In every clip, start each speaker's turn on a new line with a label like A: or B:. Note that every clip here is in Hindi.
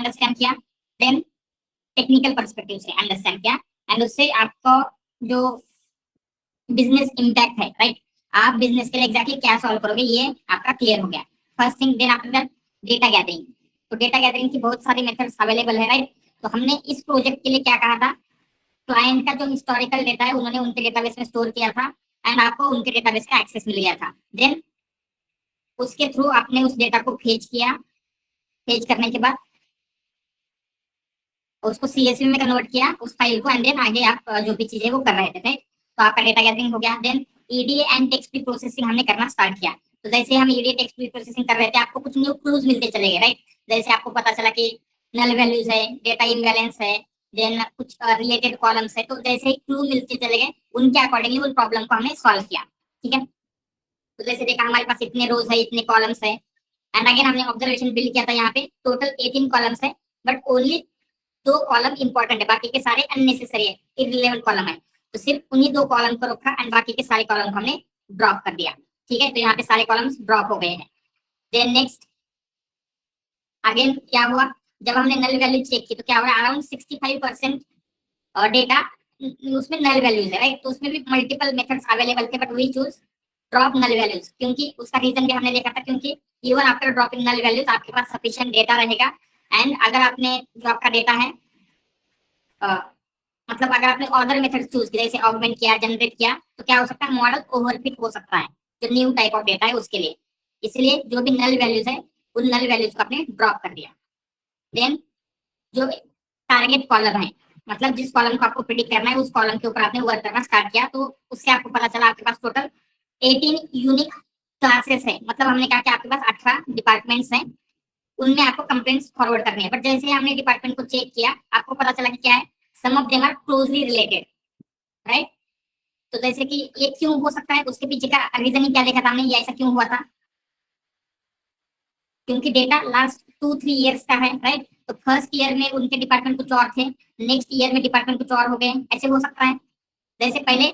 A: अंडरस्टैंड किया, देन टेक्निकल पर्सपेक्टिव से अंडरस्टैंड किया, एंड उससे आपको जो बिजनेस इम्पैक्ट है, राइट, आप बिजनेस के लिए एग्जैक्टली क्या सॉल्व करोगे ये आपका क्लियर हो गया। First thing, then after that data gathering. तो डेटा गैदरिंग की बहुत सारी मेथड्स अवेलेबल है, राइट। तो हमने इस प्रोजेक्ट के लिए क्या कहा था, क्लाइंट का जो हिस्टोरिकल डेटा है उन्होंने उनके डेटाबेस में स्टोर किया था, एंड आपको उनके डेटाबेस का एक्सेस मिल गया था। देन उसके थ्रू आपने उस डेटा को फेच किया, फेच करने के बाद उसको सीएसवी में कन्वर्ट किया उस फाइल को, एंड देन आगे आप जो भी चीजें वो कर रहे थे, राइट। तो आपका डेटा गैदरिंग हो गया। Then EDA and text pre processing हमने करना स्टार्ट किया। तो जैसे हम ईडीए टेक्स्ट प्री प्रोसेसिंग कर रहे थे, आपको कुछ न्यू क्लूज मिलते चले गए, राइट। जैसे आपको पता चला कि नल वैल्यूज है, डेटा इम्बैलेंस है, देन कुछ रिलेटेड कॉलम्स है। तो जैसे ही क्लू मिलते चले गए, उनके अकॉर्डिंगली उन प्रॉब्लम को हमने सॉल्व किया, ठीक है। तो जैसे देखा हमारे पास इतने रोज है, इतने कॉलम्स है, एंड अगेन हमने ऑब्जर्वेशन बिल्ड किया था, यहाँ पे टोटल 18 कॉलम्स है, बट ओनली 2 कॉलम इंपॉर्टेंट है, बाकी के सारे अननेसेसरी है, इररिलेवेंट कॉलम है। तो सिर्फ उन्हीं 2 कॉलम को रखा, एंड बाकी के सारे कॉलम को हमने ड्रॉप कर दिया, ठीक है। तो यहाँ पे सारे कॉलम्स ड्रॉप हो गए हैं। देन नेक्स्ट अगेन क्या हुआ, जब हमने नल वैल्यू चेक की तो क्या हुआ, अराउंड 65% डेटा उसमें नल वैल्यूज है, राइट। तो उसमें भी मल्टीपल मेथड्स अवेलेबल थे, but we choose drop null values, क्योंकि उसका रीजन भी हमने देखा था, क्योंकि even after dropping null values आपके पास सफिशिएंट डेटा रहेगा, एंड अगर आपने जो आपका डेटा है मतलब अगर आपने अदर मेथड चूज किया, जैसे ऑगमेंट किया, जनरेट किया, तो क्या हो सकता है, मॉडल ओवरफिट हो सकता है जो न्यू टाइप ऑफ डेटा है उसके लिए। इसलिए जो भी नल वैल्यूज है उन नल वैल्यूज को आपने ड्रॉप कर दिया। देन जो टारगेट कॉलम है, मतलब जिस कॉलम को आपको प्रिडिक्ट करना है उस कॉलम के ऊपर आपने वर्क करना स्टार्ट किया, तो उससे आपको पता चला आपके पास टोटल 18 यूनिक क्लासेस है। मतलब हमने कहा कि आपके पास 18 डिपार्टमेंट्स हैं, उनमें आपको कंप्लेंट्स फॉरवर्ड करनी है। बट जैसे हमने डिपार्टमेंट को चेक किया, आपको पता चला कि क्या है, some of them are closely related, right. तो जैसे कि ये क्यों हो सकता है, उसके पीछे का रीजनिंग क्या देखा था हमने, ये ऐसा क्यों हुआ था, क्योंकि डेटा लास्ट 2-3 ईयर्स का है, राइट। तो फर्स्ट ईयर में उनके डिपार्टमेंट कुछ और थे, नेक्स्ट ईयर में डिपार्टमेंट कुछ और हो गए, ऐसे हो सकता है। जैसे पहले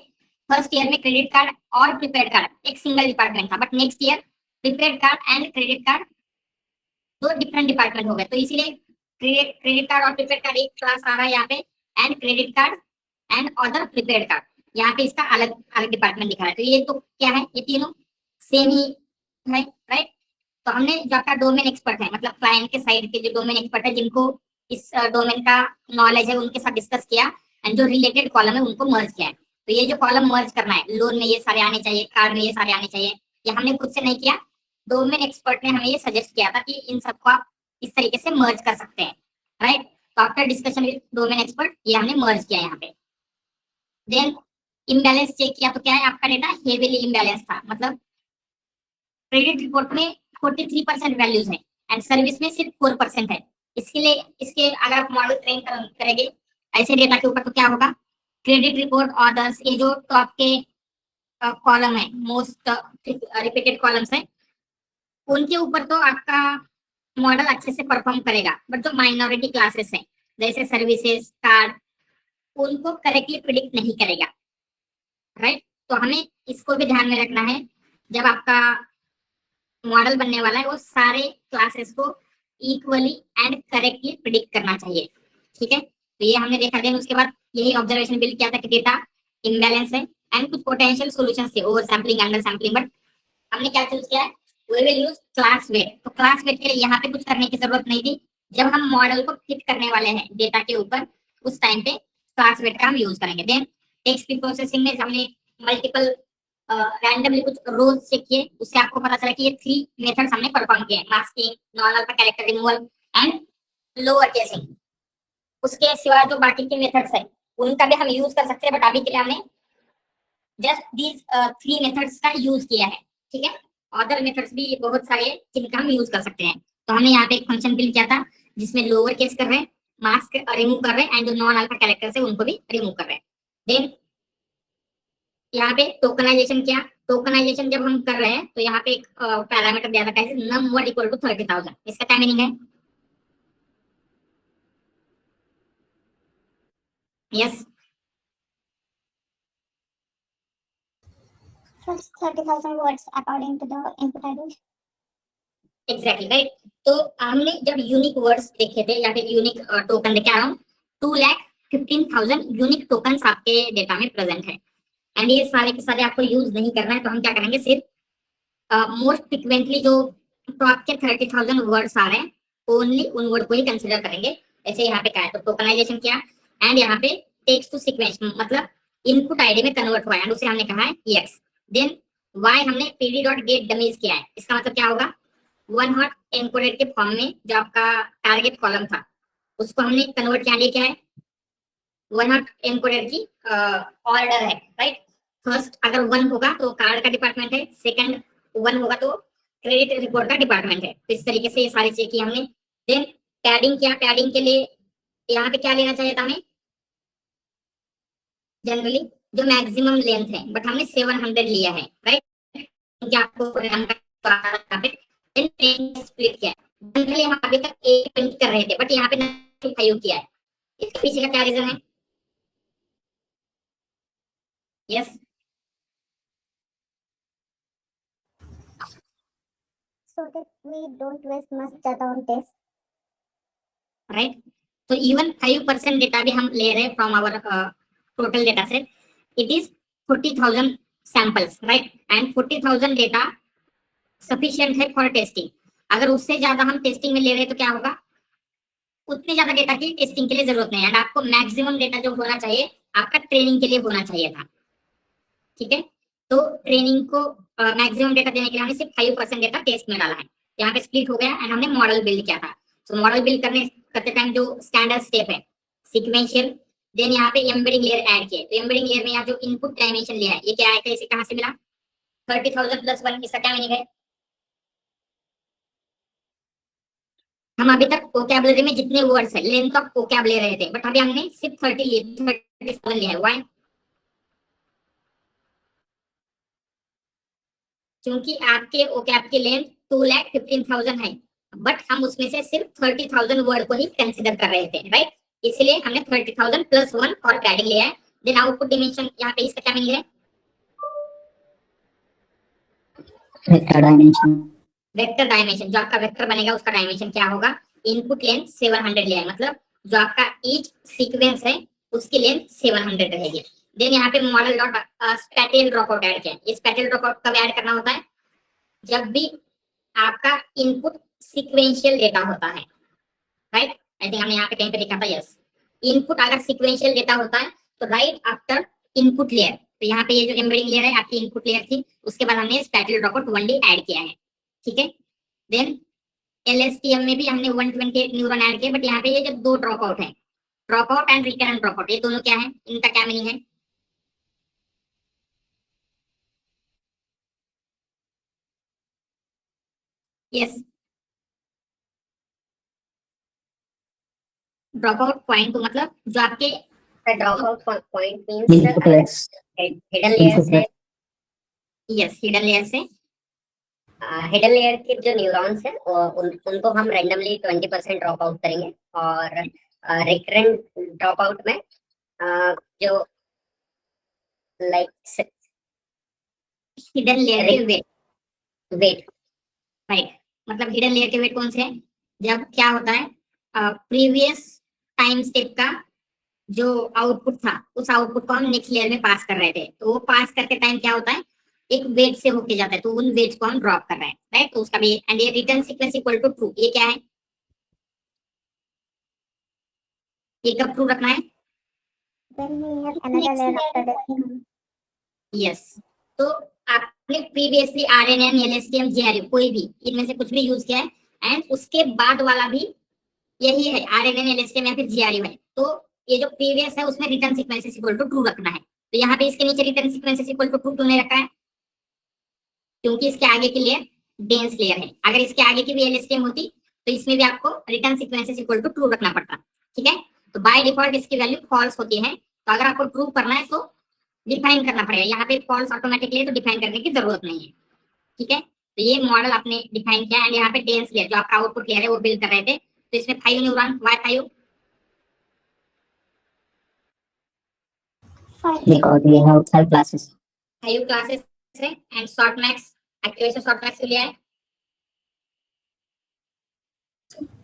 A: फर्स्ट ईयर में क्रेडिट कार्ड और प्रीपेड कार्ड एक सिंगल डिपार्टमेंट था, but next year prepaid card and credit card 2 different department हो गए। तो इसीलिए क्रेडिट कार्ड और प्रीपेड कार्ड एक क्लास आ रहा है यहाँ पे, and credit card and other prepaid card यहाँ पे इसका अलग अलग डिपार्टमेंट दिखा रहा है। तो ये तो क्या है, ये तीनों सेम ही है, राइट। तो हमने जो आपका डोमेन एक्सपर्ट है, मतलब क्लाइंट के साइड के जो डोमेन एक्सपर्ट है, जिनको इस डोमेन का नॉलेज है, उनके साथ डिस्कस किया, एंड जो रिलेटेड कॉलम है उनको मर्ज किया है। तो ये जो कॉलम मर्ज करना है, लोन में ये सारे आने चाहिए, कार्ड में ये सारे आने चाहिए, ये हमने खुद से नहीं किया, डोमेन एक्सपर्ट ने हमें ये सजेस्ट किया था कि इन सबको आप इस तरीके से मर्ज कर सकते हैं, राइट। तो after discussion with domain expert ये हमने मर्ज किया यहाँ पे। देन इम्बैलेंस चेक किया, तो क्या है, आपका डेटा हेवीली इम्बैलेंस था, मतलब क्रेडिट रिपोर्ट में 43% वैल्यूज है, एंड सर्विस में सिर्फ 4% है। इसके लिए इसके अगर आप मॉडल ट्रेन करेंगे ऐसे डेटा के ऊपर, तो क्या होगा, क्रेडिट रिपोर्ट ऑर्डर्स, ये जो टॉप के कॉलम है, मोस्ट रिपीटेड कॉलम्स है, उनके ऊपर तो आपका मॉडल अच्छे से परफॉर्म करेगा, बट जो माइनॉरिटी क्लासेस हैं जैसे सर्विसेज, कार्ड, उनको करेक्टली प्रिडिक्ट नहीं करेगा, राइट। तो हमें इसको भी ध्यान में रखना है, जब आपका मॉडल बनने वाला है वो सारे क्लासेस को इक्वली एंड करेक्टली प्रिडिक्ट करना चाहिए, ठीक है। तो ये हमने देखा, देन उसके बाद यही ऑब्जर्वेशन बिल्ड किया था कि डेटा इम्बैलेंस है, एंड कुछ पोटेंशियल सॉल्यूशंस थे, over sampling, under sampling, but हमने क्या चूज किया है, we will use class weight. तो क्लास वेट के लिए यहाँ पे कुछ करने की जरूरत नहीं थी, जब हम मॉडल को फिट करने वाले हैं डेटा के ऊपर, उस टाइम पे क्लास वेट का हम यूज करेंगे। देन टेक्स्ट प्री प्रोसेसिंग में हमने मल्टीपल रैंडमली कुछ रोज चेक किए, उससे आपको पता चला कि ये 3 मेथड्स हमने परफॉर्म किए, masking, non alpha character removal and lower casing. उसके सिवा जो बाकी के मेथड्स है उनका भी हम यूज कर सकते हैं, बट अभी के लिए हमने जस्ट दीज 3 मेथड्स का यूज किया है, ठीक है। अदर मेथड्स भी बहुत सारे हैं जिनका हम यूज कर सकते हैं। तो हमने यहाँ पे एक फंक्शन बिल्ड किया था जिसमें लोअर केस कर रहे हैं, मास्क रिमूव कर रहे हैं, एंड जो नॉन अल्फा कैरेक्टर्स है उनको भी रिमूव कर रहे हैं। देन यहाँ पे टोकनाइजेशन किया। टोकनाइजेशन जब हम कर रहे हैं तो यहाँ पे एक पैरामीटर दिया था, नम वर्ड इक्वल टू 30,000। इसका क्या मीनिंग है, yes,
B: First 30,000 words according to the input ID.
A: Exactly right. तो हमने जब यूनिक वर्ड्स देखे थे या फिर यूनिक टोकन देखे, अराउंड 2,15,000 यूनिक टोकन आपके डेटा में प्रेजेंट है। एंड ये सारे के सारे आपको यूज नहीं करना है, तो हम क्या करेंगे, सिर्फ मोस्ट फ्रिक्वेंटली जो तो आपके 30,000 वर्ड्स आ रहे हैं, ओनली उन वर्ड को ही कंसिडर करेंगे। ऐसे यहाँ पे क्या है, तो टोकनाइजेशन किया एंड यहाँ पे टेक्स्ट टू सीक्वेंस मतलब इनपुट आईडी में कन्वर्ट हुआ है एंड उसे हमने कहा है यस। देन वाई हमने pd डॉट गेट डमीज किया है, इसका मतलब क्या होगा, वन हॉट एनकोडेड के फॉर्म में जो आपका टारगेट कॉलम था उसको हमने कन्वर्ट किया, लिया क्या है, वन हॉट एनकोडेड की ऑर्डर है, राइट। फर्स्ट अगर वन होगा तो कार्ड का डिपार्टमेंट है, सेकंड वन होगा तो क्रेडिट रिपोर्ट का डिपार्टमेंट है। तो इस तरीके से ये सारी चीजें की हमने। देन पैडिंग किया, पैडिंग के लिए यहाँ पे क्या लेना चाहिए था हमें, जनरली जो मैक्सिमम लेंथ है, बट हमने 700 लिया है, राइट, क्योंकि आपको प्रोग्राम का स्प्लिट किया है। जनरली हम अभी तक 8 कर रहे थे, बट यहाँ पे 5 किया है, इसके पीछे का क्या रीजन है? Yes
B: so that we don't waste much data on test.
A: Right. तो इवन 5% डेटा भी हम ले रहे हैं from our total data set, it is 40,000 samples, right, and 40,000 data sufficient है फॉर टेस्टिंग। अगर उससे ज्यादा हम टेस्टिंग में ले रहे हैं तो क्या होगा, उतने ज्यादा डेटा की टेस्टिंग के लिए जरूरत नहीं है, एंड आपको मैक्सिमम डेटा जो होना चाहिए आपका ट्रेनिंग के लिए होना चाहिए था, ठीक है। तो ट्रेनिंग को मैक्सिमम डेटा देने के लिए हमने सिर्फ 5% डेटा टेस्ट में डाला है। यहाँ पे स्प्लिट हो गया एंड हमने मॉडल बिल्ड किया था। तो मॉडल बिल्ड करते टाइम जो स्टैंडर्ड स्टेप है सीक्वेंशियल, देन यहाँ पे एम्बेडिंग लेयर ऐड किए। तो एम्बेडिंग लेयर में यहाँ जो इनपुट डायमेंशन लिया है ये क्या आया था, इसे कहाँ से मिला, 30,000 प्लस 1, इसका क्या मीनिंग है, हम अभी तक वोकैबुलरी में जितने वर्ड्स है लेंथ ऑफ वोकैब ले रहे थे, बट अभी हमने सिर्फ 37 लिया है। व्हाई? क्योंकि आपके ओकैब की लेंथ 2,15,000 है, बट हम उसमें से सिर्फ 30,000 वर्ड को ही कंसिडर कर रहे थे, राइट। इसलिए हमने 30,000 प्लस 1 और पैडिंग लिया है। देन आउटपुट डिमेंशन यहाँ पे इसका क्या मीनिंग है, वेक्टर डायमेंशन। वेक्टर डायमेंशन जो आपका वेक्टर बनेगा उसका डायमेंशन क्या होगा, इनपुट लेंथ 700 लिया है, मतलब जो आपका ईच सीक्वेंस है उसकी लेंथ 700 रहेगी। देन यहाँ पे model dot spatial dropout add किया। ये स्पैटियल ड्रॉपआउट कब ऐड करना होता है, जब भी आपका इनपुट सीक्वेंशियल डेटा होता है, राइट। आई थिंक हमने यहाँ पे कहीं पे लिखा था यस, इनपुट अगर सीक्वेंशियल डेटा होता है तो राइट आफ्टर इनपुट लेयर, तो यहाँ पे ये जो एम्बेडिंग लेयर है आपकी इनपुट लेयर थी, उसके बाद हमने स्पैटियल ड्रॉपआउट 1D ऐड किया है, ठीक है। देन LSTM में भी हमने 128 न्यूरॉन ऐड किए, बट यहाँ पे ये जो दो ड्रॉप आउट है, drop out and recurrent drop out, ये दोनों क्या है, इनका क्या मीनिंग है, यस, ड्रॉप आउट पॉइंट तो मतलब जो आपके drop out point means hidden layer से, यस, हिडन लेयर से हिडन लेयर के जो न्यूरॉन्स है उनको हम रैंडमली 20% ड्रॉप आउट करेंगे, और रिकरेंट ड्रॉप आउट में जो लाइक हिडन लेयर के वेट, राइट, मतलब हिडन लेयर के वेट कौन से हैं, जब क्या होता है प्रीवियस टाइम स्टेप का जो आउटपुट था उस आउटपुट को हम नेक्स्ट लेयर में पास कर रहे थे, तो वो पास करते टाइम क्या होता है, एक वेट से होके जाता है, तो उन वेट्स को हम ड्रॉप कर रहे हैं, राइट। तो उसका भी एंड ये return sequence equal to true, ये क्या है, ये कब ट्रू रखना है,
B: Then we have another layer after that.
A: Yes. तो आपने प्रीवियसली RNN LSTM GRU कोई भी इनमें से कुछ भी यूज किया है एंड उसके बाद वाला भी यही है, RNN LSTM या फिर GRU है, तो ये जो प्रीवियस है उसमें return sequences equal to true रखना है। तो यहाँ पे इसके नीचे return sequences equal to true क्यों नहीं रखा है, क्योंकि इसके आगे की लेयर डेंस लेयर है, अगर इसके आगे की भी LSTM होती तो इसमें भी आपको return sequences equal to true रखना पड़ता, ठीक है। तो बाय डिफॉल्ट इसकी वैल्यू फॉल्स होती है, तो अगर आपको ट्रू करना है तो डिफाइन करना पड़ेगा, यहाँ पे फॉल्स ऑटोमेटिकली तो डिफाइन करने की जरूरत नहीं है, ठीक है। तो ये मॉडल आपने डिफाइन किया एंड यहाँ पे डेंस लेयर जो आपका आउटपुट लेयर है वो बिल्ड कर रहे थे, तो इसमें 5 neuron, Y 5,
B: Because we have 5 classes.
A: 5 classes है and softmax activation softmax के लिए है,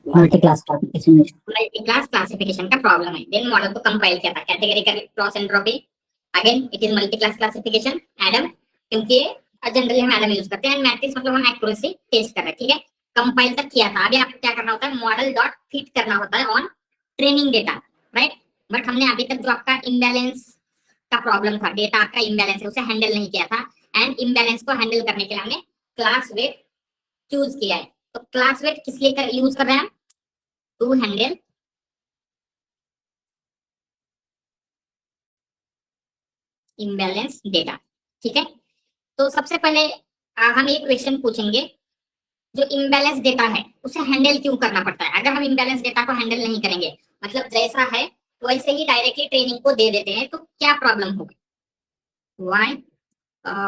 C: multi class classification
A: multi class classification का प्रॉब्लम है। देन मॉडल को कंपाइल किया था categorical cross entropy, again it is multi class classification Adam, क्योंकि जनरली हम एडम यूज करते हैं, एंड मैट्रिक्स मतलब हम एक्यूरेसी टेस्ट कर रहे हैं, ठीक है। कंपाइल तक किया था। अभी आपको क्या करना होता है, मॉडल डॉट फिट करना होता है on training data, right. But हमने अभी तक जो आपका इम्बैलेंस का प्रॉब्लम था, डेटा आपका इम्बैलेंस है, उसे हैंडल नहीं किया था, एंड इम्बैलेंस को हैंडल करने के लिए हमने क्लास वेट चूज किया है। तो क्लास वेट किस लिए यूज कर रहे हैं हम, टू हैंडल इम्बैलेंस डेटा, ठीक है। तो सबसे पहले हम एक क्वेश्चन पूछेंगे, जो इम्बैलेंस डेटा है उसे हैंडल क्यों करना पड़ता है। अगर हम इम्बैलेंस डेटा को हैंडल नहीं करेंगे, मतलब जैसा है वैसे ही डायरेक्टली ट्रेनिंग को दे देते हैं, तो क्या प्रॉब्लम होगी।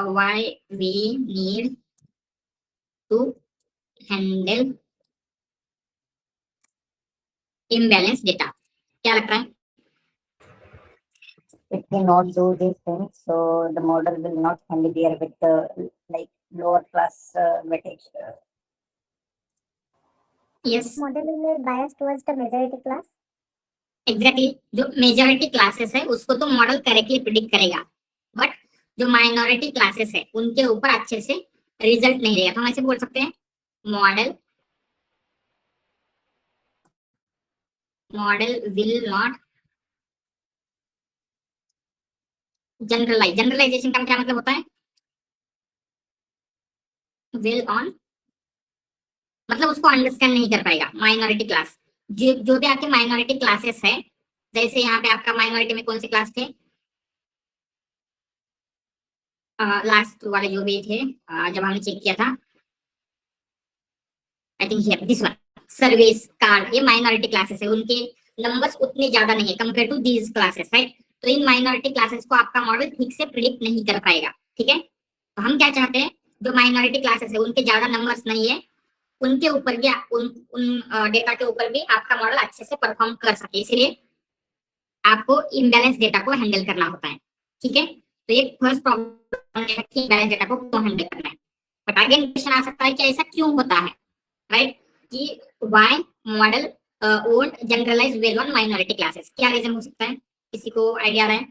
A: why we need to handle imbalance data, क्या लगता है।
C: it cannot do these things, so the model will not familiar with the like lower class weightage.
A: Yes
B: Model will bias towards the majority class.
A: Exactly, जो मेजॉरिटी क्लासेस है उसको तो मॉडल करेक्टली प्रिडिक्ट करेगा, बट जो माइनॉरिटी क्लासेस है उनके ऊपर अच्छे से रिजल्ट नहीं देगा। तो हम ऐसे बोल सकते हैं मॉडल विल नॉट जनरलाइजेशन का क्या मतलब होता है, विल ऑन मतलब उसको अंडरस्टैंड नहीं कर पाएगा माइनॉरिटी क्लास। जो भी आपके माइनॉरिटी क्लासेस है, जैसे यहाँ पे आपका माइनॉरिटी में कौन से क्लास थे, लास्ट वाले जो भी थे, जब हमने चेक किया था, I think here this one, service card, ये माइनॉरिटी क्लासेस है, उनके नंबर्स उतने ज्यादा नहीं है compare to these classes, right. तो इन माइनॉरिटी क्लासेस को आपका मॉडल ठीक से प्रिडिक्ट नहीं कर पाएगा, ठीक है। तो हम क्या चाहते हैं, जो माइनॉरिटी क्लासेस है उनके ज्यादा नंबर्स नहीं है, उनके ऊपर भी उन डेटा के ऊपर भी आपका मॉडल अच्छे से परफॉर्म कर सके, इसलिए आपको इम्बैलेंस डेटा को हैंडल करना होता है, ठीक है। तो ये फर्स्ट प्रॉब्लम है कि इम्बैलेंस डेटा को क्यों हैंडल करना है। बट आगे क्वेश्चन आ सकता है कि ऐसा क्यों होता है, राइट, कि why model won't generalise well on minority classes, क्या रीजन हो सकता है, किसी को आइडिया आ रहा है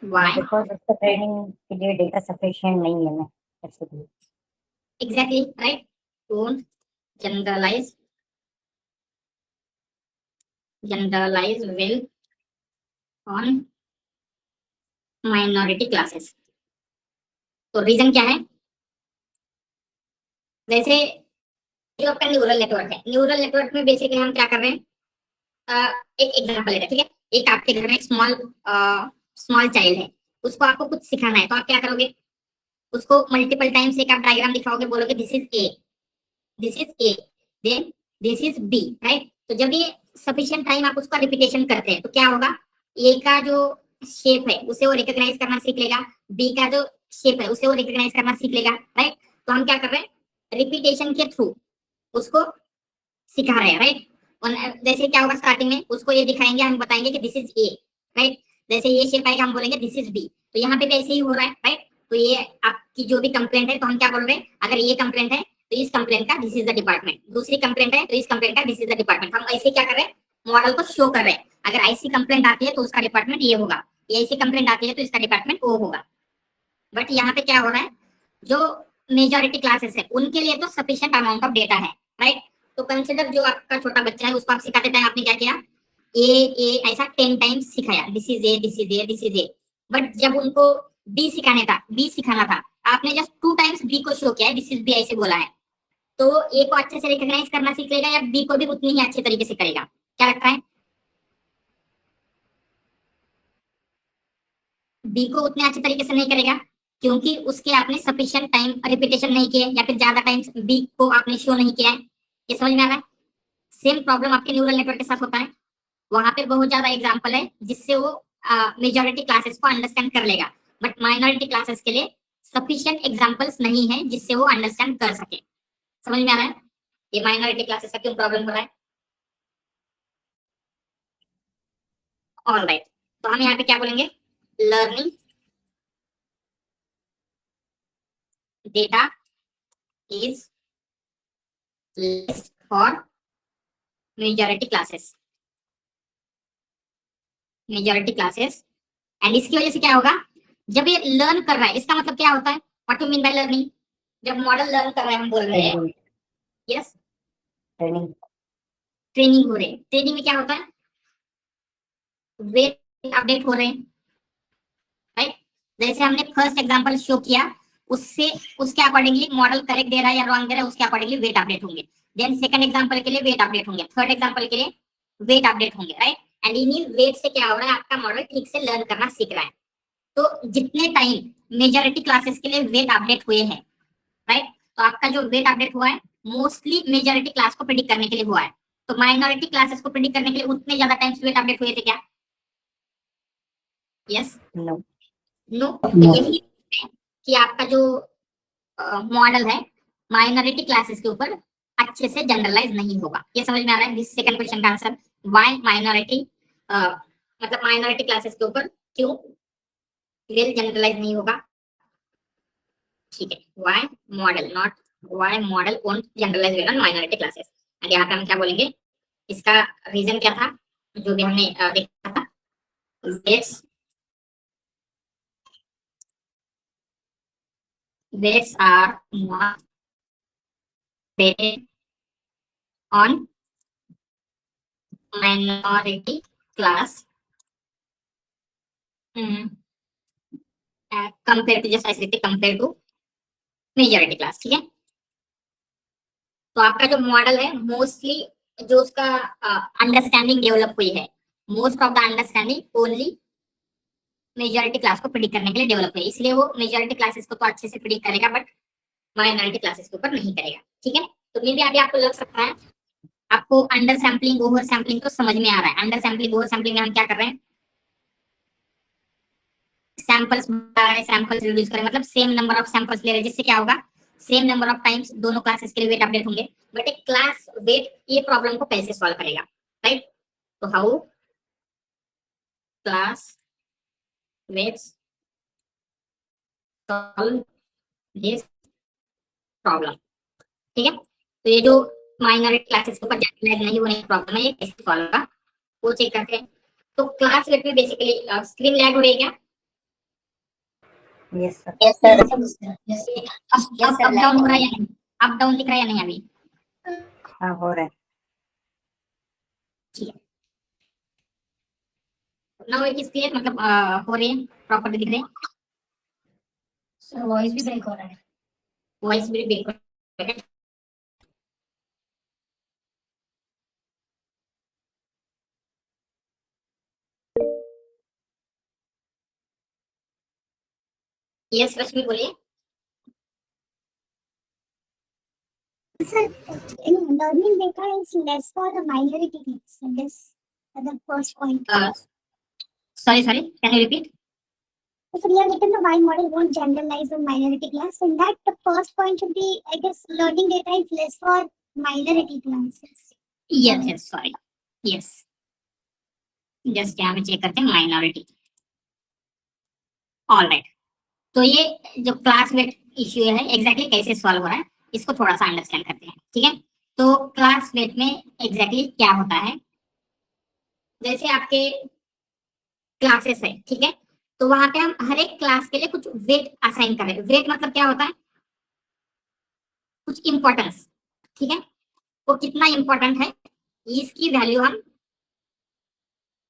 A: व्हाई।
C: Because उसका ट्रेनिंग के लिए डेटा सफिशिएंट नहीं है ना, actually.
A: Exactly right, won't generalise well on minority classes. तो रीजन क्या है, जैसे जो आपका न्यूरल नेटवर्क है, न्यूरल नेटवर्क में बेसिकली हम क्या कर रहे हैं, एक एग्जांपल लेते हैं, ठीक है। एक आपके घर में एक स्मॉल चाइल्ड है, उसको आपको कुछ सिखाना है, तो आप क्या करोगे, उसको मल्टीपल टाइम्स एक आप डायग्राम दिखाओगे, बोलोगे this is A, then this is B, right. तो जब ये सफिशिएंट टाइम आप उसका रिपीटेशन करते हैं तो क्या होगा, ए का जो शेप है उसे वो रिकॉग्नाइज करना सीख लेगा, बी का जो शेप है उसे वो रिकॉग्नाइज करना सीख लेगा, राइट। तो हम क्या कर रहे हैं, रिपीटेशन के थ्रू उसको सिखा रहे हैं, राइट। जैसे क्या होगा, स्टार्टिंग में उसको ये दिखाएंगे, हम बताएंगे कि दिस इज ए, राइट। जैसे ये शेप आएगा हम बोलेंगे दिस इज बी, तो यहाँ पे भी ऐसे ही हो रहा है, राइट। तो ये आपकी जो भी कंप्लेंट है, तो हम क्या बोल रहे हैं, अगर ये कंप्लेंट है तो इस कंप्लेंट का दिस इज द डिपार्टमेंट, दूसरी कंप्लेंट है तो इस कंप्लेंट का दिस इज द डिपार्टमेंट। हम ऐसे क्या कर रहे हैं, मॉडल को शो कर रहे हैं, अगर ऐसी कंप्लेंट आती है तो उसका डिपार्टमेंट ये होगा, ये ऐसी कंप्लेंट आती है तो इसका डिपार्टमेंट वो होगा। बट यहाँ पे क्या हो रहा है, जो मेजॉरिटी क्लासेस है उनके लिए तो सफिशिएंट अमाउंट ऑफ डेटा है, राइट। तो कंसिडर जो आपका छोटा बच्चा है उसको आप सिखाते टाइम आपने क्या किया, ए ऐसा 10 टाइम्स सिखाया, this is A, this is A, this is A. But जब उनको बी सिखाना था, आपने जस्ट 2 टाइम्स बी को शो किया है, दिस इज बी ऐसे बोला है, तो ए को अच्छे से रिकॉग्नाइज करना सीख लेगा या बी को भी उतनी ही अच्छे तरीके से करेगा, क्या लगता है। बी को उतने अच्छे तरीके से नहीं करेगा, क्योंकि उसके आपने सफिशिएंट टाइम रिपीटेशन नहीं किया, या फिर ज्यादा टाइम्स बी को आपने शो नहीं किया है। ये समझ में आ रहा है। सेम प्रॉब्लम आपके न्यूरल नेटवर्क के साथ होता है, वहां पे बहुत ज्यादा एग्जांपल है जिससे वो मेजॉरिटी क्लासेस को अंडरस्टैंड कर लेगा, बट माइनॉरिटी क्लासेस के लिए सफिशिएंट एग्जांपल्स नहीं है जिससे वो अंडरस्टैंड कर सके। समझ में आ रहा है ये माइनॉरिटी क्लासेस का क्यों प्रॉब्लम हो रहा है। ऑलराइट, तो हम यहाँ पे क्या बोलेंगे, learning data is less for majority classes, majority classes. And इसकी वजह से क्या होगा, जब ये लर्न कर रहा है, इसका मतलब क्या होता है, what you mean by learning, जब मॉडल लर्न कर रहा है हम बोल रहे हैं, यस
C: ट्रेनिंग
A: ट्रेनिंग हो रही है, ट्रेनिंग में क्या होता है, वेट अपडेट हो रहे हैं, राइट। जैसे हमने फर्स्ट एग्जांपल शो किया, उससे उसके अकॉर्डिंगली मॉडल करेक्ट दे रहा है या रॉन्ग दे रहा है, उसके अकॉर्डिंगली वेट अपडेट होंगे। देन सेकंड एग्जांपल के लिए वेट अपडेट होंगे, थर्ड एग्जांपल के लिए वेट अपडेट होंगे, राइट। एंड इन्हीं वेट से क्या हो रहा है, आपका मॉडल ठीक से लर्न करना सीख रहा है। तो जितने टाइम मेजॉरिटी क्लासेस के लिए वेट अपडेट हुए हैं, राइट, तो आपका जो वेट अपडेट हुआ है मोस्टली मेजॉरिटी क्लास को प्रेडिक्ट करने के लिए हुआ है। तो माइनॉरिटी क्लासेस को प्रेडिक्ट करने के लिए उतने ज्यादा टाइम्स वेट अपडेट हुए थे क्या? Yes,
C: no
A: no. तो यही है कि आपका जो मॉडल है माइनॉरिटी क्लासेस के ऊपर अच्छे से जनरलाइज नहीं होगा। ये समझ में आ रहा है? दिस सेकंड क्वेश्चन का आंसर, व्हाई माइनॉरिटी, मतलब माइनॉरिटी क्लासेस के ऊपर क्यों वेल जनरलाइज नहीं होगा। ठीक है, why model not, why model won't generalise well on minority classes. And यहाँ पे हम क्या बोलेंगे, इसका रीजन क्या था, जो भी हमने देखा था, weights, weights are not based on minority class compared to, just ऐसे लिखते compared to मेजॉरिटी क्लास। ठीक है, तो आपका जो मॉडल है मोस्टली जो उसका अंडरस्टैंडिंग डेवलप हुई है, most of the understanding only majority class को प्रिडिक्ट करने के लिए डेवलप हुई है, इसलिए वो मेजॉरिटी क्लासेस को तो अच्छे से प्रिडिक्ट करेगा बट माइनॉरिटी क्लासेस के ऊपर नहीं करेगा। ठीक है, तो मे भी अभी आपको लग सकता है आपको अंडर सैम्पलिंग ओवर सैम्पलिंग तो समझ में आ रहा है। अंडर सैम्पलिंग ओवर सैम्पलिंग में हम क्या कर रहे हैं, सैंपल्स सैंपल्स रिड्यूस करें, मतलब सेम नंबर ऑफ सैंपल्स ले रहे हैं, जिससे क्या होगा, सेम नंबर ऑफ टाइम्स दोनों क्लासेस के लिए वेट अपडेट होंगे। बट एक क्लास वेट ये प्रॉब्लम को कैसे सॉल्व करेगा, राइट। तो how class weights solve this problem. ठीक है, तो ये जो माइनॉरिटी क्लासेस के ऊपर जनरलाइज नहीं होने की प्रॉब्लम है, ये कैसे सॉल्व होगा वो चेक करते हैं। तो क्लास वेट में बेसिकली स्क्रीन लैग हो रही है क्या?
C: Yes sir
B: Yes, sir. Yes.
A: Up down हो रहा है या नहीं, अप डाउन दिख रहा है या नहीं अभी?
C: हाँ हो रहा है
A: ठीक है, नाउ इट इज क्लियर, मतलब हो रही है, प्रॉपर्ली दिख रहे हैं।
B: So voice भी break हो रहा है.
A: वॉइस भी ब्रेक हो रहा है। यस रश्मि बोलिए।
B: Sir, learning data is less for the minority class. So this is the first point.
A: Sorry sorry, can you repeat?
B: So we have written the why model won't generalize the minority class. In that, the first point should be, I guess, learning data is less for minority classes.
A: Yes yes sorry, yes just यहाँ पे चेक करते हैं माइनॉरिटी। ऑलराइट, तो ये जो क्लास वेट इश्यू है एग्जैक्टली कैसे सॉल्व हो रहा है इसको थोड़ा सा अंडरस्टैंड करते हैं। ठीक है, तो क्लास वेट में एग्जैक्टली क्या होता है, जैसे आपके क्लासेस है, ठीक है, तो वहां पे हम हर एक क्लास के लिए कुछ वेट असाइन कर रहे हैं। वेट मतलब क्या होता है, कुछ इंपॉर्टेंस। ठीक है, वो कितना इंपॉर्टेंट है इसकी वैल्यू हम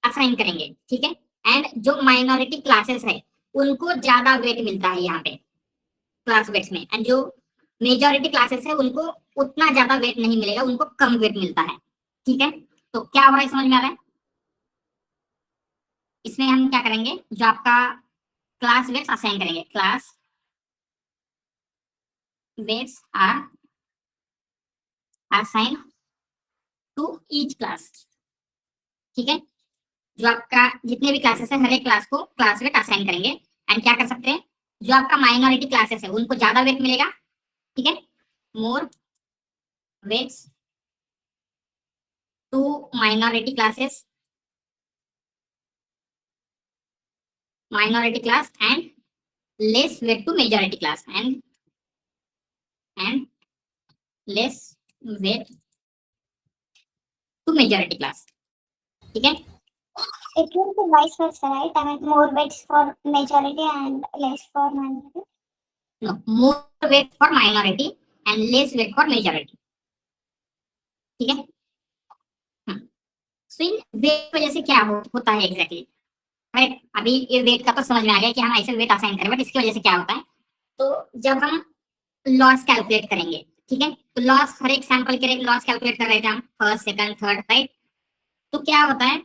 A: असाइन करेंगे। ठीक है, एंड जो माइनॉरिटी क्लासेस है उनको ज्यादा वेट मिलता है यहाँ पे क्लास वेट्स में, एंड जो मेजॉरिटी क्लासेस है उनको उतना ज्यादा वेट नहीं मिलेगा, उनको कम वेट मिलता है। ठीक है, तो क्या हो रहा है समझ में आ रहा है? इसमें हम क्या करेंगे, जो आपका क्लास वेट्स असाइन करेंगे, class weights are assign to each class. ठीक है, जो आपका जितने भी क्लासेस है हर एक क्लास को क्लास वेट असाइन करेंगे। एंड क्या कर सकते हैं, जो आपका माइनॉरिटी क्लासेस है उनको ज्यादा वेट मिलेगा। ठीक है, more weights to minority classes, minority class and less weight to majority class, and less weight to majority class. ठीक है,
B: It will be vice versa, right? I mean, more weights for majority and less for minority.
A: No, more weight for minority and less weight for majority. ठीक है, सो इन वेट वजह से क्या होता है एग्जैक्टली, राइट? अभी ये वेट का तो समझ में आ गया कि हम ऐसे वेट असाइन करें, बट इसकी वजह से क्या होता है, तो जब हम लॉस कैलकुलेट करेंगे, ठीक है, तो लॉस हर एक सैंपल के लिए लॉस कैलकुलेट कर रहे थे हम, फर्स्ट सेकंड थर्ड, राइट? तो क्या होता है,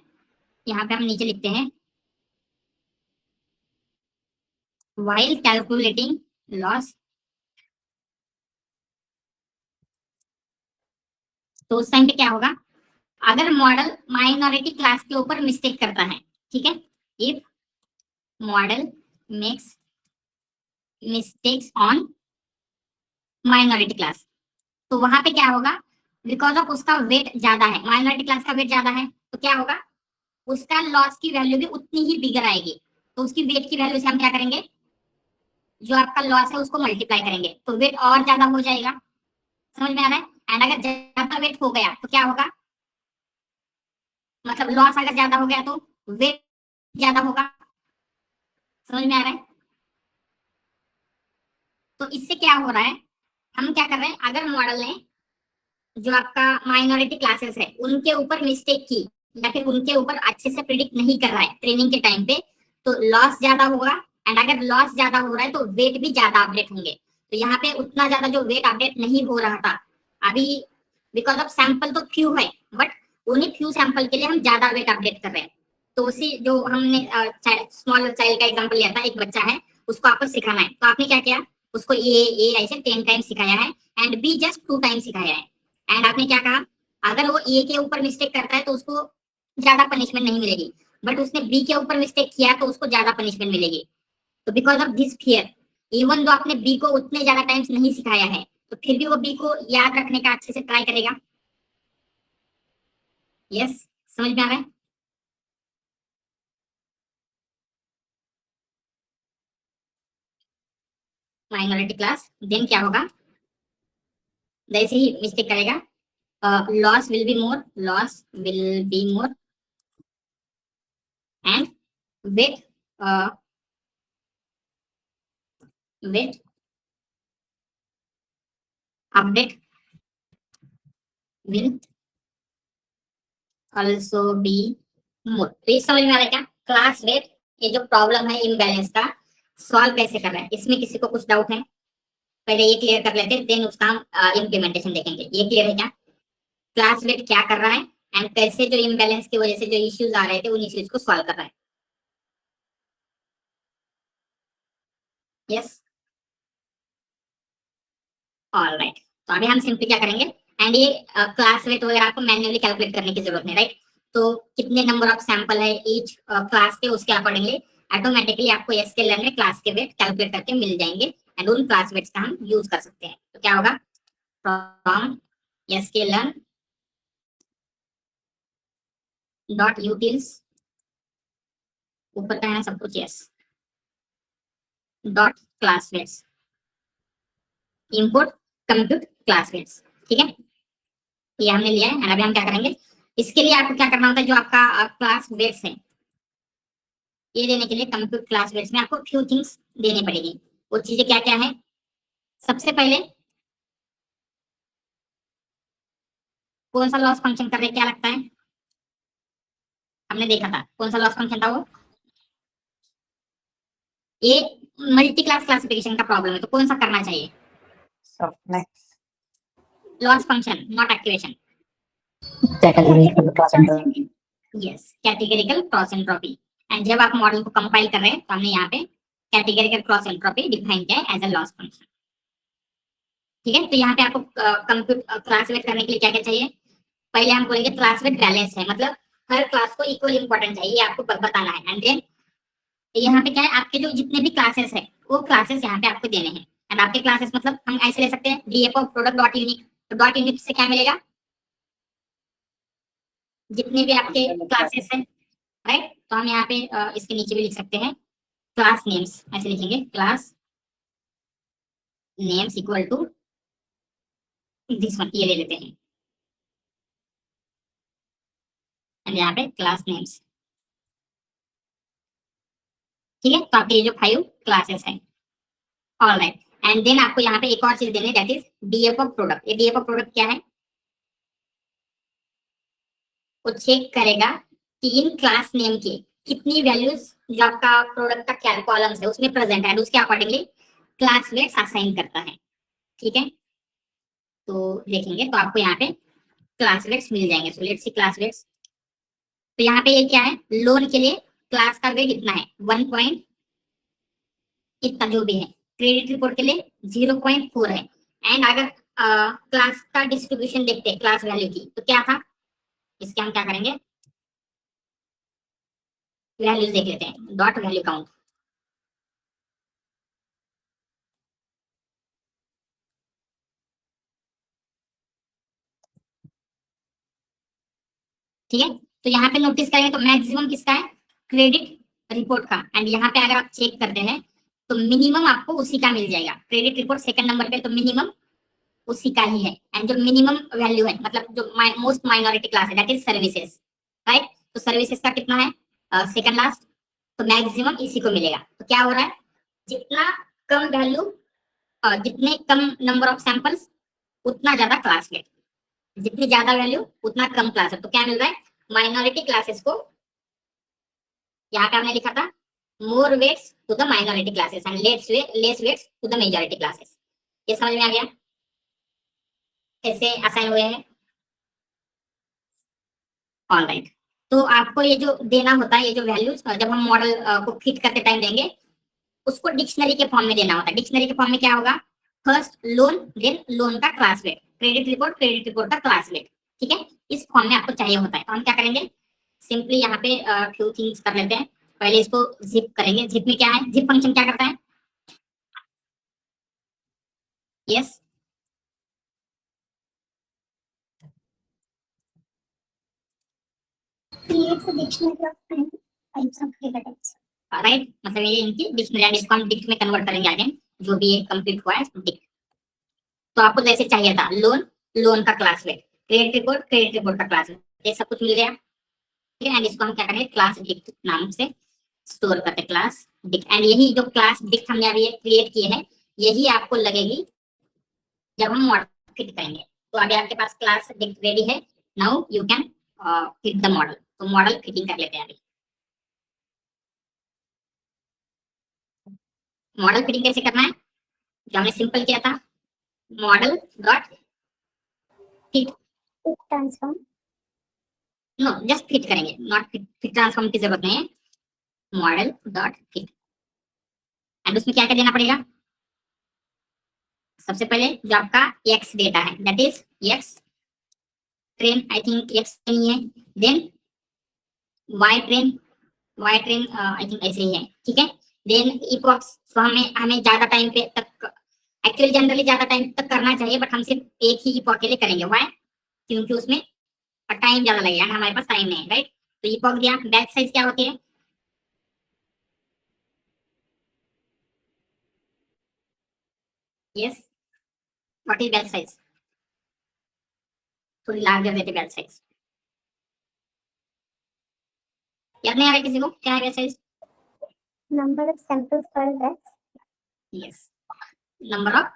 A: यहाँ पे हम नीचे लिखते हैं while calculating loss, तो उस टाइम पे क्या होगा, अगर मॉडल माइनॉरिटी क्लास के ऊपर मिस्टेक करता है, ठीक है, if model makes mistakes on minority class, तो वहां पे क्या होगा, बिकॉज ऑफ उसका वेट ज्यादा है, माइनॉरिटी क्लास का वेट ज्यादा है, तो क्या होगा, उसका लॉस की वैल्यू भी उतनी ही बिगर आएगी। तो उसकी वेट की वैल्यू से हम क्या करेंगे, जो आपका लॉस है उसको मल्टीप्लाई करेंगे, तो वेट और ज्यादा हो जाएगा। समझ में आ रहा है? एंड अगर ज्यादा वेट हो गया तो क्या होगा, मतलब लॉस अगर ज्यादा हो गया तो वेट ज्यादा होगा। समझ में आ रहा है? तो इससे क्या हो रहा है, हम क्या कर रहे हैं, अगर मॉडल ने जो आपका माइनॉरिटी क्लासेस है उनके ऊपर मिस्टेक की, या फिर उनके ऊपर अच्छे से प्रिडिक्ट नहीं कर रहा है ट्रेनिंग के टाइम पे, तो लॉस ज्यादा होगा। एंड अगर लॉस ज्यादा हो रहा है तो वेट भी ज्यादा अपडेट होंगे। तो यहाँ पे उतना ज्यादा जो वेट अपडेट नहीं हो रहा था अभी, बिकॉज ऑफ सैंपल तो फ्यू है, बट उन्हीं फ्यू सैंपल के लिए हम ज्यादा वेट अपडेट कर रहे हैं। तो उसी जो हमने स्मॉल चाइल्ड का एग्जांपल लिया था, एक बच्चा है, उसको आपको सिखाना है, तो आपने क्या किया, उसको ए ऐसे 10 टाइम सिखाया है एंड बी जस्ट 2 टाइम सिखाया है। एंड आपने क्या कहा, अगर वो ए के ऊपर मिस्टेक करता है तो उसको ज्यादा पनिशमेंट नहीं मिलेगी, बट उसने बी के ऊपर मिस्टेक किया तो उसको ज्यादा पनिशमेंट मिलेगी। तो because of this fear, even though आपने बी को उतने ज्यादा टाइम्स नहीं सिखाया है, तो फिर भी वो बी को याद रखने का अच्छे से ट्राई करेगा। यस, समझ में आ रहा है? माइनॉरिटी क्लास देन क्या होगा, जैसे ही मिस्टेक करेगा, loss will be more, loss will be more and weight weight update will also be more। तो ये समझ में आ रहा है क्या, क्लास वेट, ये जो प्रॉब्लम है इम्बैलेंस का, सॉल्व कैसे कर रहा है? इसमें किसी को कुछ डाउट है? पहले ये क्लियर कर लेते हैं, देन उसका हम इम्प्लीमेंटेशन देखेंगे। ये क्लियर है क्या, क्लास वेट क्या कर रहा है एंड कैसे जो इम्बैलेंस की वजह से जो इश्यूज आ रहे थे उन इश्यूज को सॉल्व कर रहा है? Yes, alright. तो अभी हम सिंपली क्या करेंगे, एंड ये क्लास वेट वगैरह आपको मैन्युअली कैलकुलेट करने की जरूरत नहीं, राइट? तो कितने नंबर ऑफ सैंपल है ईच क्लास के, उसके अकॉर्डिंगली ऑटोमेटिकली आपको एसक्यूएल में क्लास के वेट कैलकुलेट करके मिल जाएंगे एंड उन क्लास वेट्स का हम यूज कर सकते हैं। तो क्या होगा, फ्रॉम एसक्यूएल डॉट यूटिल्स, ऊपर का है ना सब कुछ, yes, dot class weights, import compute class weights. ठीक है, ये हमने लिया है। एंड अभी हम क्या करेंगे, इसके लिए आपको क्या करना होता है, जो आपका क्लास वेट्स है ये देने के लिए कंप्यूट क्लास वेट्स में आपको फ्यू थिंग्स देनी पड़ेगी। वो चीजें क्या क्या है, सबसे पहले कौन सा लॉस फंक्शन कर रहे, क्या लगता है, हमने देखा था कौन सा लॉस फंक्शन था वो, ये मल्टी क्लास क्लासिफिकेशन का प्रॉब्लम है, तो कौन सा करना चाहिए,
C: softmax
A: loss function not activation,
C: categorical cross entropy।
A: Yes, categorical cross entropy. And जब आप मॉडल को कंपाइल कर रहे हैं तो हमने यहाँ पे कैटेगरिकल क्रॉस एंट्रोपी डिफाइन किया है एज अ लॉस फंक्शन। ठीक है, तो यहाँ पे आपको कंप्यूट क्लास वेट करने के लिए क्या क्या चाहिए, पहले हम बोलेंगे क्लास वेट बैलेंस है, मतलब हर क्लास को इक्वल इंपॉर्टेंट चाहिए, ये आपको बताना है। एंड देन यहाँ पे क्या है, आपके जो जितने भी क्लासेस है वो क्लासेस यहाँ पे आपको देने हैं। एंड आपके क्लासेस मतलब हम ऐसे ले सकते हैं, DF of product dot unique, तो डॉट यूनिक से क्या मिलेगा, जितने भी आपके क्लासेस हैं, राइट? तो हम यहाँ पे इसके नीचे भी लिख सकते हैं क्लास नेम्स, ऐसे लिखेंगे class names equal to this one, ये ले लेते हैं। एंड यहाँ पे क्लास नेम्स। ठीक है, तो आपके ये जो 5 क्लासेस है। ऑलराइट, एंड देन आपको यहाँ पे एक और चीज देनी है, that is DF of product. ये डीएफ ऑफ प्रोडक्ट क्या है? वो चेक करेगा कि इन क्लास नेम के कितनी वैल्यूज जो आपका प्रोडक्ट का क्या कॉलम्स है उसमें प्रेजेंट है, उसके अकॉर्डिंगली क्लास वेट्स असाइन करता है। ठीक है, तो देखेंगे तो आपको यहाँ पे क्लास वेट्स मिल जाएंगे। So let's see class weights. तो यहाँ पे ये क्या है, लोन के लिए क्लास का वेट इतना है 1 पॉइंट इतना जो भी है। क्रेडिट रिपोर्ट के लिए 0.4 है। एंड अगर क्लास का डिस्ट्रीब्यूशन देखते हैं क्लास वैल्यू की, तो क्या था, इसके हम क्या करेंगे, वैल्यूज देख लेते हैं, डॉट वैल्यू काउंट। ठीक है, तो यहाँ पे नोटिस करेंगे तो मैक्सिमम किसका है, क्रेडिट रिपोर्ट का। एंड यहाँ पे अगर आप चेक करते हैं तो मिनिमम आपको उसी का मिल जाएगा। क्रेडिट रिपोर्ट सेकंड नंबर पे, तो मिनिमम उसी का ही है। एंड जो मिनिमम वैल्यू है, मतलब जो मोस्ट माइनॉरिटी क्लास है, दैट इज सर्विसेज, राइट। तो सर्विसेज का कितना है, सेकंड लास्ट, तो मैक्सिमम इसी को मिलेगा। तो क्या हो रहा है, जितना कम वैल्यू, जितने कम नंबर ऑफ सैंपल्स उतना ज्यादा क्लास वेट, जितनी ज्यादा वैल्यू उतना कम क्लास है। तो क्या मिल रहा है, माइनॉरिटी क्लासेस को, यहाँ पे हमने लिखा था more weights to the minority classes and less weights to the majority classes. ये समझ में आ गया कैसे असाइन हुए हैं? ऑलराइट, तो आपको ये जो देना होता है, ये जो वैल्यूज जब हम मॉडल को फिट करते टाइम देंगे, उसको डिक्शनरी के फॉर्म में देना होता है। डिक्शनरी के फॉर्म में क्या होगा, फर्स्ट लोन, देन लोन का क्लास वेट, क्रेडिट रिपोर्ट का क्लास वेट। ठीक है, इस फॉर्म में आपको चाहिए होता है। तो हम क्या करेंगे, सिंपली यहाँ पे फ्यू थिंग्स कर लेते हैं। पहले इसको जिप करेंगे। जिप में क्या है, जिप फंक्शन क्या करता है, yes
B: creates a dictionary of types of data types.
A: Right, मतलब ये इनकी डिक्शनरी, एंड इसको हम डिक्ट में कन्वर्ट करेंगे आगे, जो भी ये कंप्लीट हुआ है डिक्ट। तो आपको जैसे चाहिए था लोन, लोन का क्लास वेट, क्रेडिट रिपोर्ट का क्लास वेट, ये सब कुछ मिल गया। ठीक है, एंड इसको हम क्या करेंगे, क्लास डिक्ट नाम से स्टोर करते हैं, क्लास डिक्ट। एंड यही जो क्लास डिक्ट हमने अभी क्रिएट की है, यही आपको लगेगी जब हम मॉडल फिट करेंगे। तो अभी आपके पास क्लास डिक्ट रेडी है, now you can fit the model. तो मॉडल फिटिंग कर लेते हैं अभी। मॉडल फिटिंग कैसे करना है, जो हमने सिंपल किया था, model dot fit,
B: It transform.
A: Know just fit करेंगे, नॉट फिट ट्रांसफॉर्म की जरूरत नहीं है। मॉडल डॉट फिट, एंड उसमें क्या क्या देना पड़ेगा, सबसे पहले जो आपका एक्स डेटा है, that is X train, I think X नहीं है, then Y train I think ऐसे ही है। ठीक है, देन इपॉक्स, तो हमें ज्यादा टाइम पे तक, एक्चुअली जनरली ज्यादा टाइम तक करना चाहिए, बट हम सिर्फ एक ही इपॉक के लिए करेंगे। वाई, क्योंकि उसमें टाइम ज्यादा लगेगा, हमारे पास टाइम नहीं है, राइट। तो इपॉक दिया। बैच साइज क्या होती है, yes, what is batch size, थोड़ी लार्जर देते बैच साइज। याद नहीं आ रहा किसी को क्या है batch size,
B: Number of samples per batch.
A: Yes, number of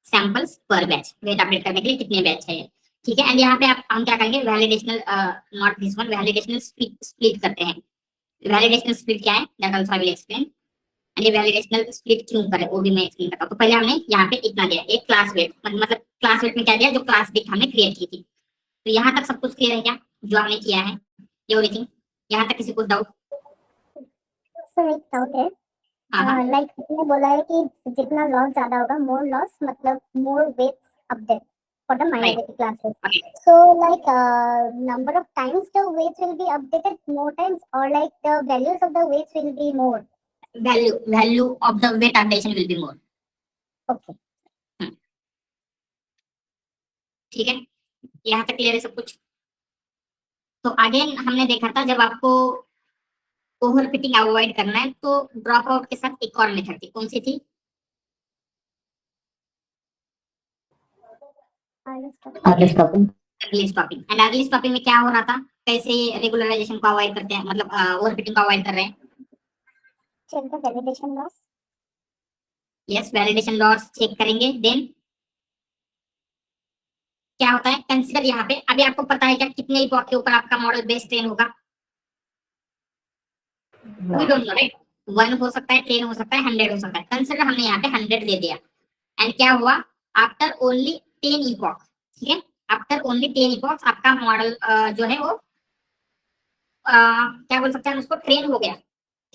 A: samples पर बैच, वेट अपडेट करने के लिए कितने बैच है। ठीक है, एंड यहाँ पे हम क्या करेंगे, वैलिडेशनल, नॉट दिस वन, वैलिडेशनल स्प्लिट करते हैं। वैलिडेशनल स्प्लिट क्या है, that also I will explain. And ये वैलिडेशनल स्प्लिट क्यों करें वो भी मैं एक्सप्लेन करता हूँ। तो पहले हमने यहाँ पे इतना दिया, एक क्लास वेट, मतलब क्लास वेट में क्या दिया, जो क्लास वेट हमने क्रिएट की थी। तो यहाँ तक सब कुछ क्लियर है क्या, जो हमने किया है, एवरीथिंग, यहाँ तक किसी को डाउट?
B: So एक doubt है,
A: हाँ,
B: like आपने बोला है कि जितना लॉस ज्यादा होगा, more loss मतलब more weights update for the minority classes.
A: right.
B: So like number of times the weights will be updated more times, or like the values of the weights will be more.
A: value of the weight updation will be more.
B: Okay.
A: ठीक है, यहाँ तक क्लियर है सब कुछ। तो अगेन हमने देखा था, जब आपको ओवर फिटिंग अवॉइड करना है तो ड्रॉप आउट के साथ एक और मेथड थी, कौन सी थी,
C: early stopping.
A: Early stopping. And early stopping में क्या हो रहा था, कैसे रेगुलराइजेशन को अवॉइड करते हैं, मतलब ओवरफिटिंग को अवॉइड कर रहे हैं।
B: check the validation loss.
A: Yes, validation loss check करेंगे। देन क्या होता है, कंसीडर यहाँ पे अभी आपको पता है क्या कितने इपॉक के ऊपर आपका मॉडल बेस ट्रेन होगा? We don't know right. 1 हो सकता है, 10 हो सकता है, 100 हो सकता है। कंसीडर हमने यहाँ पे 100 दे दिया एंड क्या हुआ, आफ्टर ओनली 10 इपॉक, ठीक है, आफ्टर ओनली 10 इपॉक्स आपका मॉडल जो है वो क्या बोल सकते हैं उसको, ट्रेन हो गया,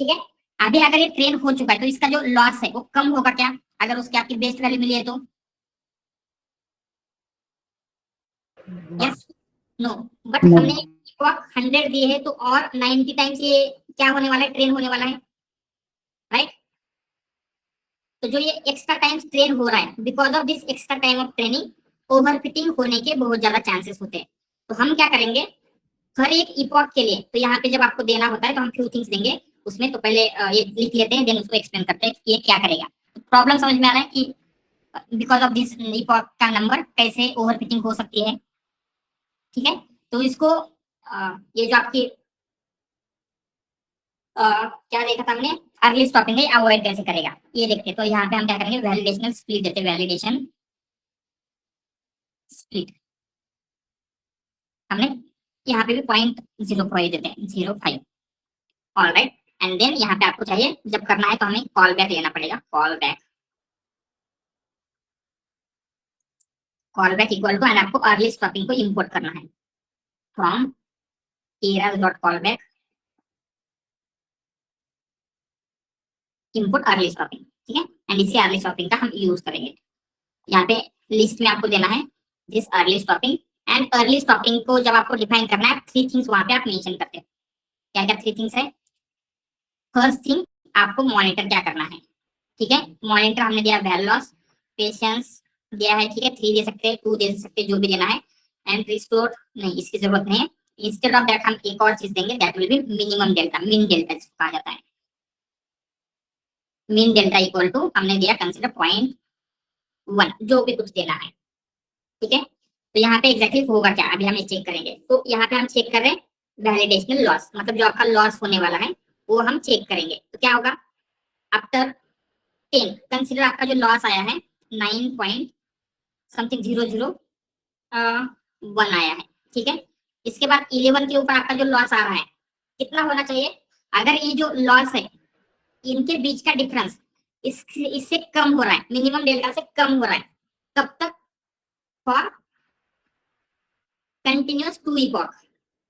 A: ठीक है। अभी अगर ये ट्रेन हो चुका है तो इसका जो लॉस है वो कम होगा क्या, अगर उसकी आपकी बेस्ट वैल्यू मिली है तो? Yes, no, but
C: No.
A: हमने इपॉक 100 दिए है तो और 90 टाइम्स ये क्या होने वाला है, ट्रेन होने वाला है, राइट। तो जो ये एक्स्ट्रा टाइम ट्रेन हो रहा है, because of this extra time of training overfitting होने के बहुत ज्यादा चांसेस होते हैं। तो हम क्या करेंगे, हर एक इपॉक के लिए, तो यहाँ पे जब आपको देना होता है तो हम फ्यू थिंग्स देंगे उसमें, तो पहले ये लिख लेते हैं, देन उसको एक्सप्लेन करते हैं कि ये क्या करेगा। प्रॉब्लम समझ में आ रहा है कि बिकॉज ऑफ दिस इपॉक का नंबर कैसे ओवरफिटिंग हो सकती है, ठीक है। तो इसको ये जो आपकी क्या देखा था हमने, अर्ली स्टॉपिंग है, अवॉइड कैसे करेगा ये देखते हैं। तो यहाँ पे हम क्या करेंगे, वैलिडेशनल स्प्लिट देते हैं, वैलिडेशन स्प्लिट हमने यहाँ पे भी 0.05 देते हैं, 0.5, ऑलराइट। एंड देन यहाँ पे आपको चाहिए जब करना है तो हमें कॉल बैक लेना पड़ेगा, call back equal to, and आपको अर्ली स्टॉपिंग को इंपोर्ट करना है from eras dot call back import early stopping, ठीक है। एंड इसी अर्ली स्टॉपिंग का हम यूज करेंगे। यहाँ पे लिस्ट में आपको देना है this early stopping, and early stopping को जब आपको डिफाइन करना है 3 थिंग्स वहां पे आप मेंशन करते हैं। क्या क्या 3 थिंग्स है? फर्स्ट थिंग, आपको मॉनिटर क्या करना है, ठीक है। मॉनिटर हमने दिया वैल्यू लॉस, पेशेंस दिया है, ठीक है, 3 दे सकते हैं, 2 दे सकते हैं, जो भी देना है। एंड रिस्टोर नहीं, इसकी जरूरत नहीं है। इंस्टेड ऑफ दैट हम एक और चीज देंगे, that will be minimum delta, मिन डेल्टा जिसको कहा जाता है। मिन डेल्टा इक्वल टू हमने दिया कंसीडर 0.1, जो भी कुछ देना है, ठीक है। तो यहाँ पे एग्जैक्टली होगा क्या, अभी हम ये चेक करेंगे। तो यहाँ पे हम चेक कर रहे हैं वैलिडेशनल लॉस, मतलब जो आपका लॉस होने वाला है वो हम चेक करेंगे। तो क्या होगा, आफ्टर 10 कंसीडर आपका जो लॉस आया है 9 पॉइंट समथिंग 001 आया है, ठीक है। इसके बाद 11 के ऊपर आपका जो लॉस आ रहा है कितना होना चाहिए, अगर ये जो लॉस है इनके बीच का डिफरेंस इससे कम हो रहा है, मिनिमम डेल्टा से कम हो रहा है, तब तक फॉर कंटिन्यूअस 2 इपॉक,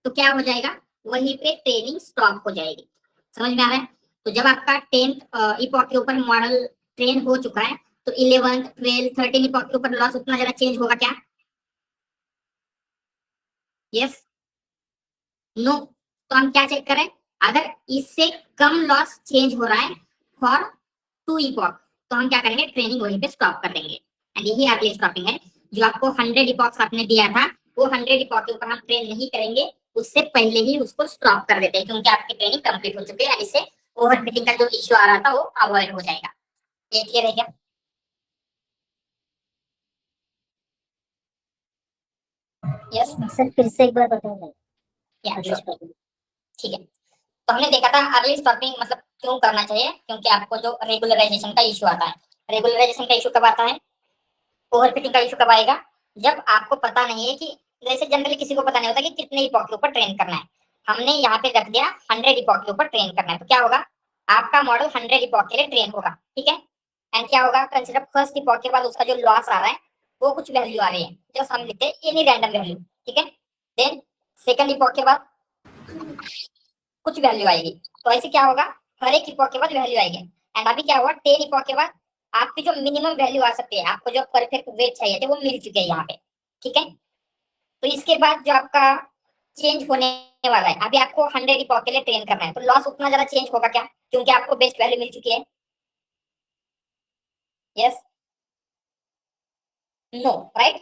A: तो क्या हो जाएगा, वहीं पे ट्रेनिंग स्टॉप हो जाएगी। समझ में आ रहा है? तो जब आपका 10th इपॉक के ऊपर मॉडल ट्रेन हो चुका है तो 11th 12th 13 इपॉक के ऊपर लॉस उतना ज्यादा चेंज होगा क्या? Yes, no. तो हम क्या चेक करें, अगर इससे कम लॉस चेंज हो रहा है फॉर 2 इपॉक, तो हम क्या करेंगे, ट्रेनिंग वहीं पे स्टॉप कर देंगे। एंड यही अर्ली स्टॉपिंग है। जो आपको 100 इपॉक्स आपने दिया था वो 100 इपॉक के ऊपर हम ट्रेन नहीं करेंगे, उससे पहले ही उसको स्टॉप कर देते हैं, क्योंकि आपकी ट्रेनिंग कंप्लीट हो चुकी है। इससे ओवरफिटिंग का जो इश्यू आ रहा था वो अवॉइड हो जाएगा। ये क्लियर है क्या? यस
B: सर फिर से एक बार बताओ।
A: या ठीक है। तो हमने देखा था अर्ली स्टॉपिंग मतलब क्यों करना चाहिए, क्योंकि आपको जो रेगुलराइजेशन का इशू आता है, रेगुलराइजेशन का इशू कब आता है, ओवरफिटिंग का इशू कब आएगा, जब आपको पता नहीं है कि, जैसे जनरली किसी को पता नहीं होता कि कितने इपॉक के ऊपर ट्रेन करना है। हमने यहाँ पे रख दिया 100 इपॉक के ऊपर ट्रेन करना है, तो क्या होगा, आपका मॉडल 100 इपॉक के लिए ट्रेन होगा, ठीक है। एंड क्या होगा, कंसीडर फर्स्ट इपॉक के बाद उसका जो लॉस आ रहा है वो कुछ वैल्यू आ रही है, जो हम लिखते हैं एनी रैंडम वैल्यू, ठीक है। देन सेकंड इपॉक के बाद कुछ वैल्यू आएगी, तो ऐसे क्या होगा, हर एक इपॉक के बाद वैल्यू आएगी। एंड अभी क्या हुआ, 10 इपॉक के बाद आपकी जो मिनिमम वैल्यू आ सकती है, आपको जो परफेक्ट वेट चाहिए थे वो मिल चुके हैं यहाँ पे, ठीक है। तो इसके बाद जो आपका चेंज होने वाला है, अभी आपको 100 इपॉक के लिए ट्रेन करना है, तो लॉस उतना ज्यादा चेंज होगा क्या, क्योंकि आपको बेस्ट वैल्यू मिल चुकी है। यस, नो, राइट,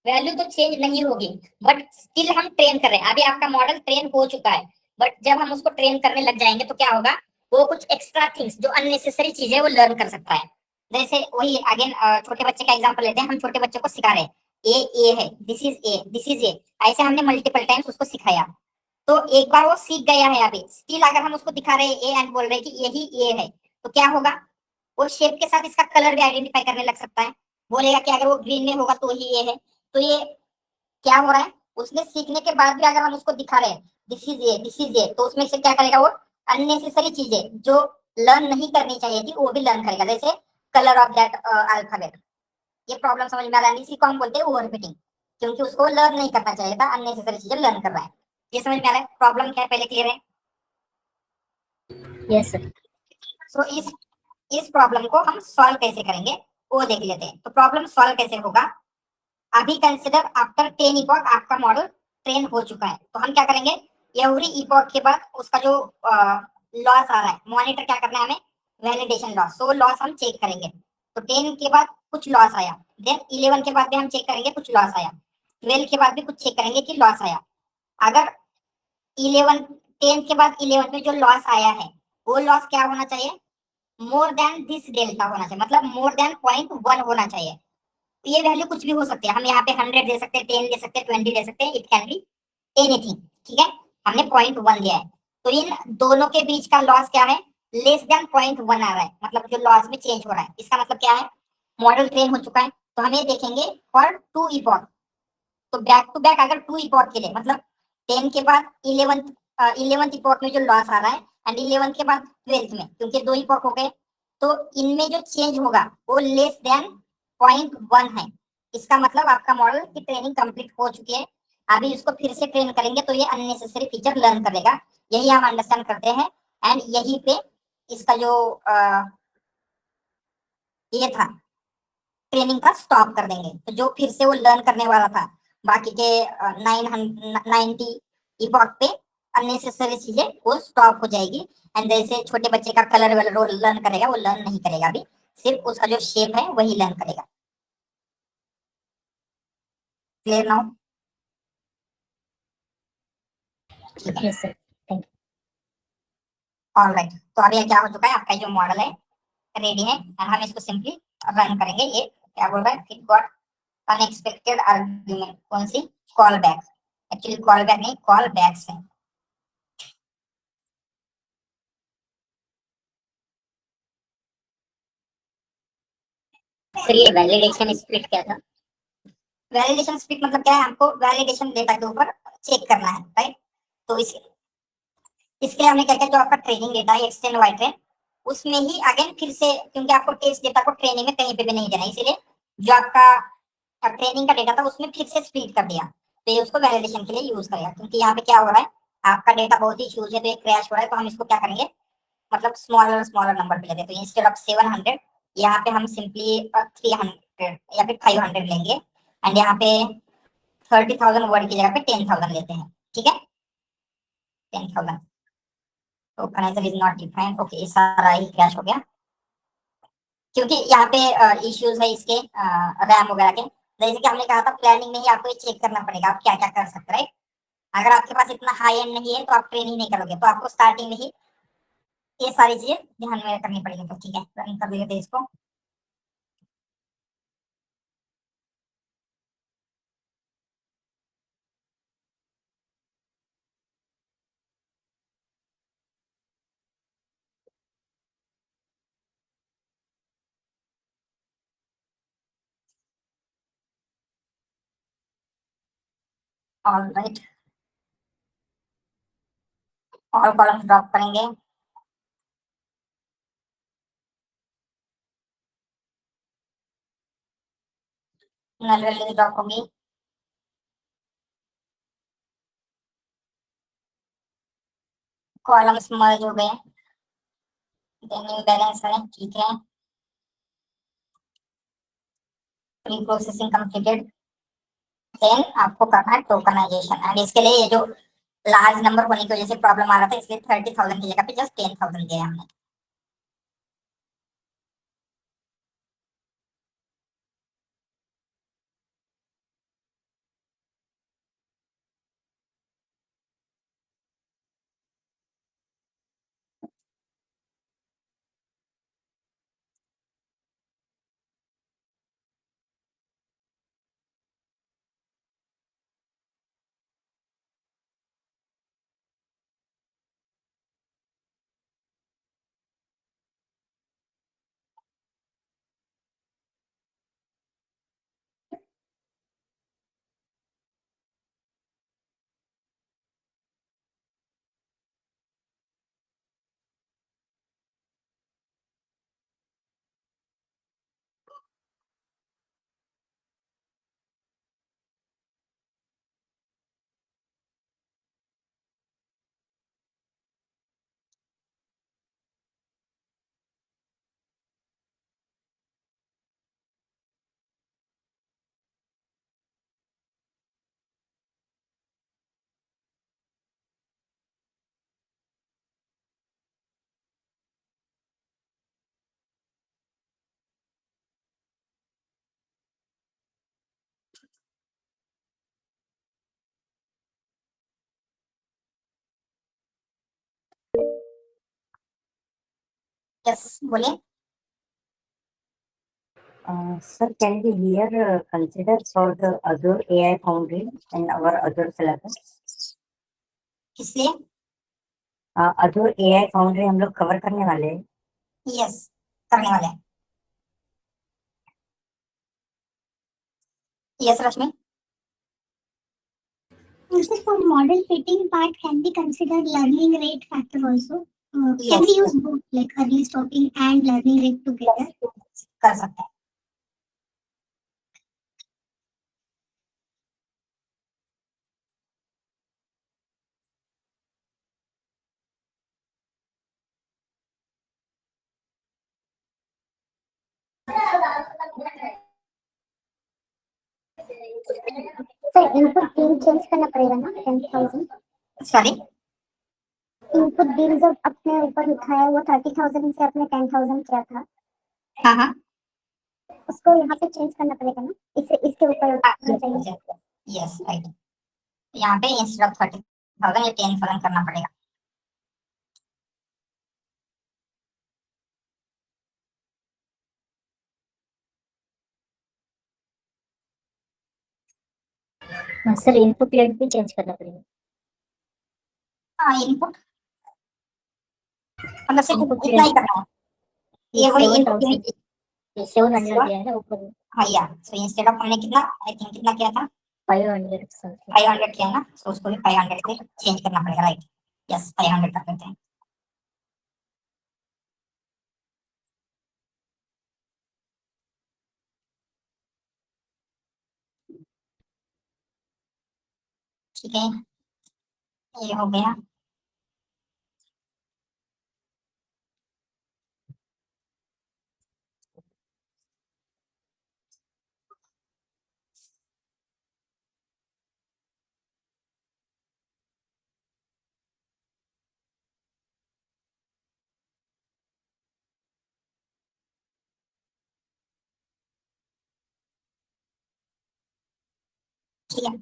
A: वैल्यू तो चेंज नहीं होगी, बट स्टिल हम ट्रेन कर रहे हैं। अभी आपका मॉडल ट्रेन हो चुका है, बट जब हम उसको ट्रेन करने लग जाएंगे तो क्या होगा, वो कुछ एक्स्ट्रा थिंग्स जो अननेसेसरी चीजें वो लर्न कर सकता है। जैसे वही अगेन छोटे बच्चे का एग्जांपल लेते हैं, हम छोटे बच्चे को सिखा रहे हैं ए है, this is A, this is ए, ऐसे हमने मल्टीपल टाइम्स उसको सिखाया। तो एक बार वो सीख गया है, अभी स्टिल अगर हम उसको दिखा रहे हैं ए एंड बोल रहे हैं कि यही ए है, तो क्या होगा, वो शेप के साथ इसका कलर भी आइडेंटिफाई करने लग सकता है। बोलेगा कि अगर वो ग्रीन में होगा तो ही ये है। तो ये क्या हो रहा है, उसने सीखने के बाद भी अगर हम उसको दिखा रहे हैं this is A, this is ए, तो उसमें से क्या करेगा, वो अननेसेसरी चीजें जो लर्न नहीं करनी चाहिए थी वो भी लर्न करेगा, जैसे कलर ऑफ दैट अल्फाबेट। ये प्रॉब्लम समझ में आ रहा है, इसी को हम बोलते हैं ओवर फिटिंग, क्योंकि उसको लर्न नहीं करना चाहिए था, अननेसेसरी चीजें लर्न कर रहा है। ये समझ में आ रहा है प्रॉब्लम क्या है, पहले क्लियर है।
C: Yes, sir.
A: सो इस प्रॉब्लम को हम सॉल्व कैसे करेंगे वो देख लेते हैं। तो प्रॉब्लम सॉल्व कैसे होगा, अभी कंसिडर आफ्टर 10 इपॉक आपका मॉडल ट्रेन हो चुका है, तो हम क्या करेंगे, एवरी इपॉक के बाद उसका जो लॉस आ रहा है, मॉनिटर क्या करना है हमें, वैलिडेशन लॉस, सो लॉस हम चेक करेंगे। तो 10 के बाद कुछ लॉस आया, देन 11 के बाद भी हम चेक करेंगे कुछ लॉस आया, 12 के बाद भी कुछ चेक करेंगे कि लॉस आया। अगर 11 10 के बाद 11 में जो लॉस आया है वो लॉस क्या होना चाहिए, मोर देन दिस डेल्टा होना चाहिए, मतलब मोर देन 0.1 होना चाहिए। ये वैल्यू कुछ भी हो सकती है, हम यहाँ पे 100 दे सकते हैं, 10 दे सकते हैं, 20 दे सकते हैं, इट कैन बी एनीथिंग। ठीक है, हमने 0.1 दिया है, तो इन दोनों के बीच का लॉस क्या है, लेस देन 0.1 आ रहा है, मतलब जो लॉस में चेंज हो रहा है, इसका मतलब क्या है, मॉडल ट्रेन हो चुका है। तो हमें देखेंगे फॉर 2 इपॉक, तो बैक टू बैक अगर 2 इपॉक के लिए, मतलब 10 के बाद 11th इपॉक में जो लॉस आ रहा है एंड 11th के बाद 12th में, क्योंकि 2 इपॉक हो गए, तो इनमें जो चेंज होगा वो लेस देन 0.1 है। इसका मतलब आपका मॉडल की ट्रेनिंग कंप्लीट हो चुकी है, अभी इसको फिर से ट्रेन करेंगे तो ये अननेसेसरी फीचर लर्न करेगा, यही हम अंडरस्टैंड करते हैं। एंड यही पे इसका जो ये था ट्रेनिंग का स्टॉप कर देंगे, तो जो फिर से वो लर्न करने वाला था बाकी के 990 इपॉक पे अननेसेसरी चीजें वो स्टॉप हो जाएगी। एंड जैसे छोटे बच्चे का कलर वलर वो लर्न करेगा, वो लर्न नहीं करेगा, अभी सिर्फ उसका जो शेप है वही लर्न करेगा। Clear now. ठीक है,
C: Yes, sir. Thank you.
A: Alright. तो अभी क्या हो चुका है, आपका जो मॉडल है रेडी है, एंड हम इसको सिंपली रन करेंगे। ये क्या बोल रहा है, इट गॉट अनएक्सपेक्टेड आर्गुमेंट, कौन सी, callback, actually callback नहीं, कॉल बैक्स है। सर ये वैलिडेशन स्प्लिट क्या था, वैलिडेशन स्प्लिट मतलब क्या है, हमको वैलिडेशन डेटा के ऊपर चेक करना है, राइट। तो इसके लिए हमने क्या किया, जो आपका ट्रेनिंग डेटा है एक्स ट्रेन वाई ट्रेन, उसमें ही अगेन फिर से, क्योंकि आपको टेस्ट डेटा को ट्रेनिंग में कहीं पे भी नहीं देना, इसीलिए जो आपका ट्रेनिंग का डेटा था उसमें फिर से स्प्लिट कर दिया, तो ये उसको वैलिडेशन के लिए यूज करेगा। क्योंकि यहाँ पे क्या हो रहा है, आपका डेटा बहुत ही ह्यूज है, तो ये क्रैश हो रहा है, तो हम इसको क्या करेंगे, मतलब स्मॉलर स्मॉलर नंबर पे लेते हैं। तो इंस्टेड ऑफ 700 यहाँ पे हम सिंपली 300 या फिर 500 लेंगे, एंड यहाँ पे 30,000 वर्ड की जगह पे 10,000 लेते हैं। ठीक है, 10,000। Tokeniser is not defined, okay, ये सारा ही क्रैश हो गया, क्योंकि यहाँ पे इश्यूज है इसके रैम वगैरह के। जैसे कि हमने कहा था प्लानिंग में ही आपको ये चेक करना पड़ेगा आप क्या क्या कर सकते हैं। अगर आपके पास इतना हाई एंड नहीं है तो आप ट्रेनिंग नहीं करोगे, तो आपको स्टार्टिंग में ही ये सारी चीजें ध्यान में करनी पड़ेगी। तो ठीक है, रन कर लेते हैं इसको। All right, all columns drop करेंगे। नल वैल्यू ड्रॉप होगी, कॉलम्स मर्ज हो गए, देन बैलेंस है, ठीक है, प्री प्रोसेसिंग कंप्लीटेड। देन आपको करना है टोकनाइजेशन, एंड इसके लिए ये जो लार्ज नंबर होने की वजह से प्रॉब्लम आ रहा था, इसलिए 30,000 की जगह पे जस्ट 10,000 दिया हमने। यस बोलिए।
C: Sir, can we here consider for the Azure AI Foundry in our Azure syllabus?
A: किस लिए?
C: Azure AI Foundry हम लोग कवर करने वाले हैं।
A: यस करने वाले हैं। Yes Rashmi.
B: Also, for model fitting part can be considered learning rate factor also. Can
A: Yes.
B: we use both like early stopping and learning rate together?
A: कर सकते हैं।
B: सर इनपुट डील चेंज करना पड़ेगा ना 10,000?
A: सॉरी
B: इनपुट डील जब अपने ऊपर लिखा है वो 30,000 से अपने 10,000 किया था,
A: हाँ हाँ
B: उसको यहाँ पे चेंज करना पड़ेगा ना, इससे इसके ऊपर चाहिए।
A: Yes right. यहाँ पे इंस्टेड ऑफ 30,000 या 10,000 करना पड़ेगा।
D: सर इनपुट लेट भी चेंज करना पड़ेगा।
A: हाँ इनपुट मतलब सिर्फ
D: Input
A: इतना ही करना है। ये वही इनपुट
D: 700 दिया है ना ऊपर।
A: हाँ या सो इंस्टेड ऑफ हमने कितना आई थिंक कितना किया था
D: 500 समथिंग।
A: 500 किया ना, तो उसको भी 500 से चेंज करना पड़ेगा राइट। यस 500 कर देते हैं। ठीक है ये हो गया। ठीक है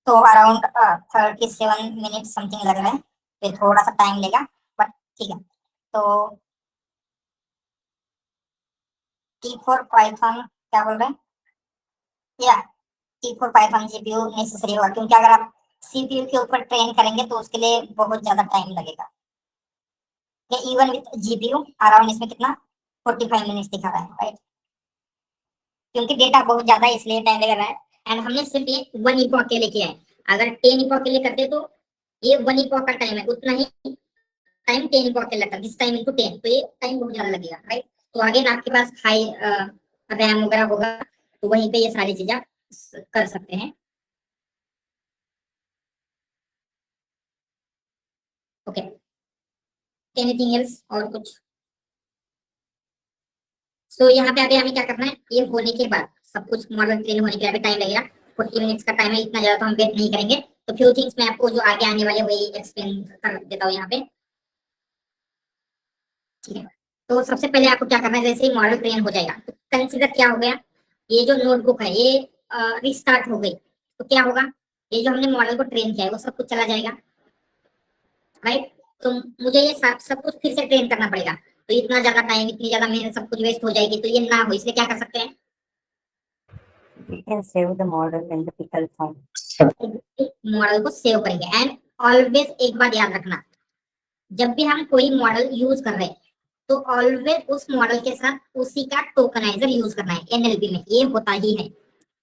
A: तो अराउंड 37 मिनट समथिंग लग रहा है, फिर थोड़ा सा टाइम लेगा बट ठीक है। तो T4 पाइथन क्या बोल रहे हैं या T4 पाइथन जीपीयू नेसेसरी होगा, क्योंकि अगर आप सीपीयू के ऊपर ट्रेन करेंगे तो उसके लिए बहुत ज्यादा टाइम लगेगा। इवन विथ जीपीयू अराउंड इसमें कितना 45 मिनट्स दिखा रहा है राइट, क्योंकि डेटा बहुत ज्यादा है इसलिए टाइम लग रहा है। एंड हमने सिर्फ ये 1 इपॉक के लिए किया है। अगर 10 इपॉक के लिए करते तो ये 1 इपॉक का टाइम है उतना ही टाइम 10 इपॉक के लगता है, दिस टाइम इनटू 10, तो ये टाइम बहुत ज्यादा लगेगा राइट। तो अगेन आपके पास हाई रैम वगैरह होगा तो वहीं पे ये सारी चीजें कर सकते हैं। ओके एनीथिंग एल्स और कुछ? सो यहाँ पे आगे हमें क्या करना है, ये होने के बाद सब कुछ मॉडल ट्रेन होने के बाद टाइम लगेगा 40 मिनट्स का टाइम है, इतना ज्यादा तो हम वेट नहीं करेंगे। तो फ्यू थिंग्स मैं आपको जो आगे आने वाले वही एक्सप्लेन कर देता हूँ यहाँ पे। ठीक है तो सबसे पहले आपको क्या करना है, जैसे ही मॉडल ट्रेन हो जाएगा तो कंसीडर क्या हो गया, ये जो नोटबुक है ये रिस्टार्ट हो गई तो क्या होगा, ये जो हमने मॉडल को ट्रेन किया है वो सब कुछ चला जाएगा राइट। तो मुझे ये सब कुछ फिर से ट्रेन करना पड़ेगा, तो इतना ज्यादा टाइम इतनी ज्यादा मेहनत सब कुछ वेस्ट हो जाएगी, तो ये ना हो इसलिए क्या कर सकते हैं,
C: We can save the model in the pickle form.
A: Model को सेव करेंगे। एंड ऑलवेज एक बात याद रखना, जब भी हम कोई मॉडल यूज कर रहे हैं तो ऑलवेज उस मॉडल के साथ उसी का टोकनाइजर यूज करना है। एनएलपी में ये होता ही है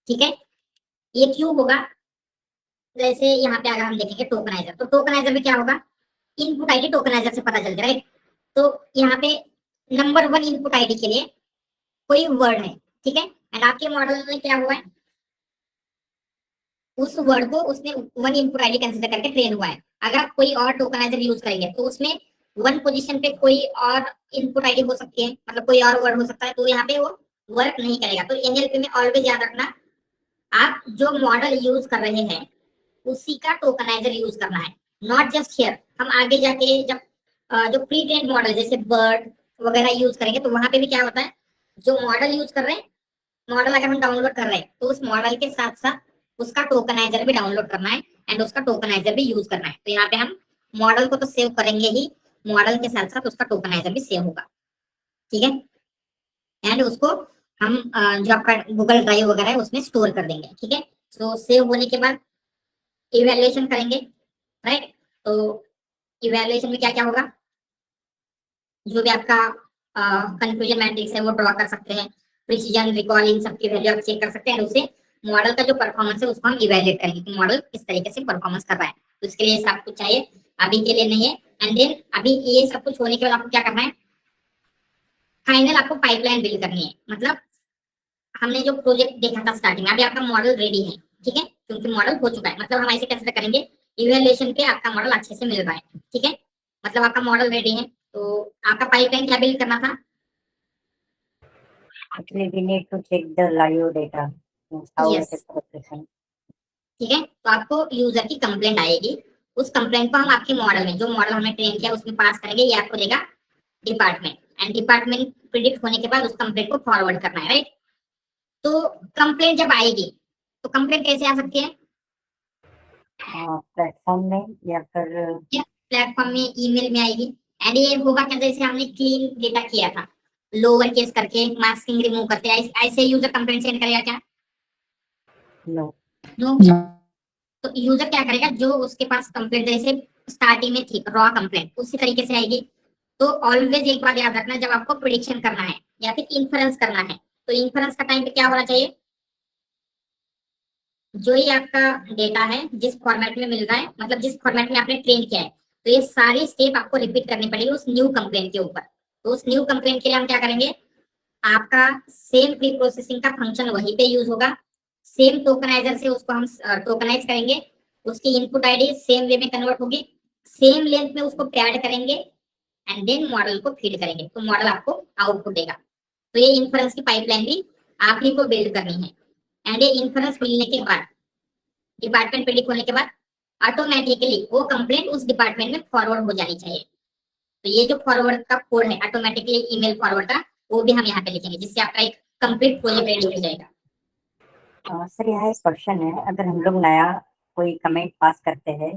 A: ठीक है। ये क्यों होगा, जैसे यहाँ पे अगर हम देखेंगे टोकनाइजर, तो टोकनाइजर में क्या होगा, इनपुट आईडी टोकनाइजर से पता चलता है राइट। तो यहाँ पे नंबर 1 इनपुट आईडी के लिए कोई वर्ड है ठीक है, एंड आपके मॉडल में क्या हुआ है, उस वर्ड को उसने 1 इनपुट आईडी कंसीडर करके ट्रेन हुआ है। अगर आप कोई और टोकनाइजर यूज करेंगे तो उसमें 1 पोजीशन पे कोई और इनपुट आईडी हो सकती है, मतलब कोई और वर्ड हो सकता है, तो यहाँ पे वो वर्क नहीं करेगा। तो एनएलपी में ऑलवेज याद रखना, आप जो मॉडल यूज कर रहे हैं उसी का टोकनाइजर यूज करना है, नॉट जस्ट हियर। हम आगे जाके जब जो प्री ट्रेन्ड मॉडल जैसे बर्ड वगैरह यूज करेंगे तो वहां पे भी क्या होता है, जो मॉडल यूज कर रहे हैं, मॉडल अगर हम डाउनलोड कर रहे हैं तो उस मॉडल के साथ साथ उसका टोकनाइजर भी डाउनलोड करना है एंड उसका टोकनाइजर भी यूज करना है। तो यहाँ पे हम मॉडल को तो सेव करेंगे ही, मॉडल के साथ साथ उसका टोकनाइजर भी सेव होगा। ठीक है, एंड उसको हम जो आपका गूगल ड्राइव वगैरह है उसमें स्टोर कर देंगे। ठीक है, तो सेव होने के बाद इवैल्यूएशन करेंगे, राइट। तो इवैल्यूएशन में क्या क्या होगा, जो भी आपका कंफ्यूजन मैट्रिक्स है वो ड्रॉ कर सकते हैं, प्रिसीजन, रिकॉल, इन सब की वैल्यू आप चेक कर सकते हैं, और उससे मॉडल का जो परफॉर्मेंस है उसको हम इवैल्यूएट करेंगे कि मॉडल किस तरीके से परफॉर्मेंस कर रहा है। तो इसके लिए सब कुछ चाहिए, अभी के लिए नहीं है। एंड देन अभी ये सब कुछ होने के बाद आपको क्या करना है, फाइनल आपको पाइपलाइन बिल्ड करनी है। मतलब हमने जो प्रोजेक्ट देखा था स्टार्टिंग में, अभी आपका मॉडल रेडी है, ठीक है, क्योंकि मॉडल हो चुका है, मतलब हम ऐसे कंसिडर करेंगे इवैल्यूएशन पे आपका मॉडल अच्छे से मिल रहा है। ठीक है, मतलब आपका मॉडल रेडी है, तो आपका पाइपलाइन क्या बिल्ड करना था।
C: Actually, we need to check the live data, means how
A: Yes.
C: it is processing.
A: ठीक है, तो आपको यूजर की कंप्लेंट आएगी, उस कंप्लेंट को हम आपके मॉडल में, जो मॉडल हमने ट्रेन किया उसमें पास करेंगे, ये आपको देगा डिपार्टमेंट, एंड डिपार्टमेंट प्रिडिक्ट होने के बाद उस कंप्लेंट को फॉरवर्ड करना है, राइट। तो कंप्लेंट जब आएगी तो कंप्लेंट कैसे आ सकती है,
C: प्लेटफॉर्म में या फिर
A: प्लेटफॉर्म में, ईमेल में आएगी। एंड ये होगा क्या, जैसे हमने क्लीन डेटा किया था, लोअर केस करके मास्किंग रिमूव करते हैं, ऐसे यूजर कंप्लेंट सेंड करेगा क्या,
C: नो।
A: नो। तो यूजर क्या करेगा, जो उसके पास कंप्लेंट जैसे स्टार्टिंग में थी रॉ कंप्लेंट, उसी तरीके से आएगी। तो ऑलवेज एक बात याद रखना, जब आपको प्रिडिक्शन करना है या फिर इन्फ्रेंस करना है, तो इन्फ्रेंस का टाइम पे क्या होना चाहिए, जो ही आपका डेटा है जिस फॉर्मेट में मिल रहा है, मतलब जिस फॉर्मेट में आपने ट्रेन किया है, तो ये सारी स्टेप आपको रिपीट करनी पड़ेगी उस न्यू कंप्लेंट के ऊपर। तो उस न्यू कंप्लेंट के लिए हम क्या करेंगे, आपका सेम प्री प्रोसेसिंग का फंक्शन वहीं पे यूज होगा, सेम टोकनाइजर से उसको हम टोकनाइज करेंगे, उसकी इनपुट आईडी सेम वे में कन्वर्ट होगी, सेम लेंथ में उसको पैड करेंगे, एंड देन मॉडल को फीड करेंगे, तो मॉडल आपको आउटपुट देगा। तो ये इन्फ्रेंस की पाइपलाइन भी आप ही को बिल्ड करनी है। एंड ये इन्फ्रेंस मिलने के बाद, डिपार्टमेंट प्रेडिक्ट होने के बाद, ऑटोमेटिकली वो कंप्लेंट उस डिपार्टमेंट में फॉरवर्ड हो जानी चाहिए। तो ये जो फॉरवर्ड का कोड है ऑटोमेटिकली ईमेल फॉरवर्ड का, वो भी हम यहाँ पे लिखेंगे, जिससे आपका एक कंप्लीट प्रोजेक्ट रेडी हो जाएगा।
C: सर यहाँ एक क्वेश्चन है, अगर हम लोग नया कोई कमेंट पास करते हैं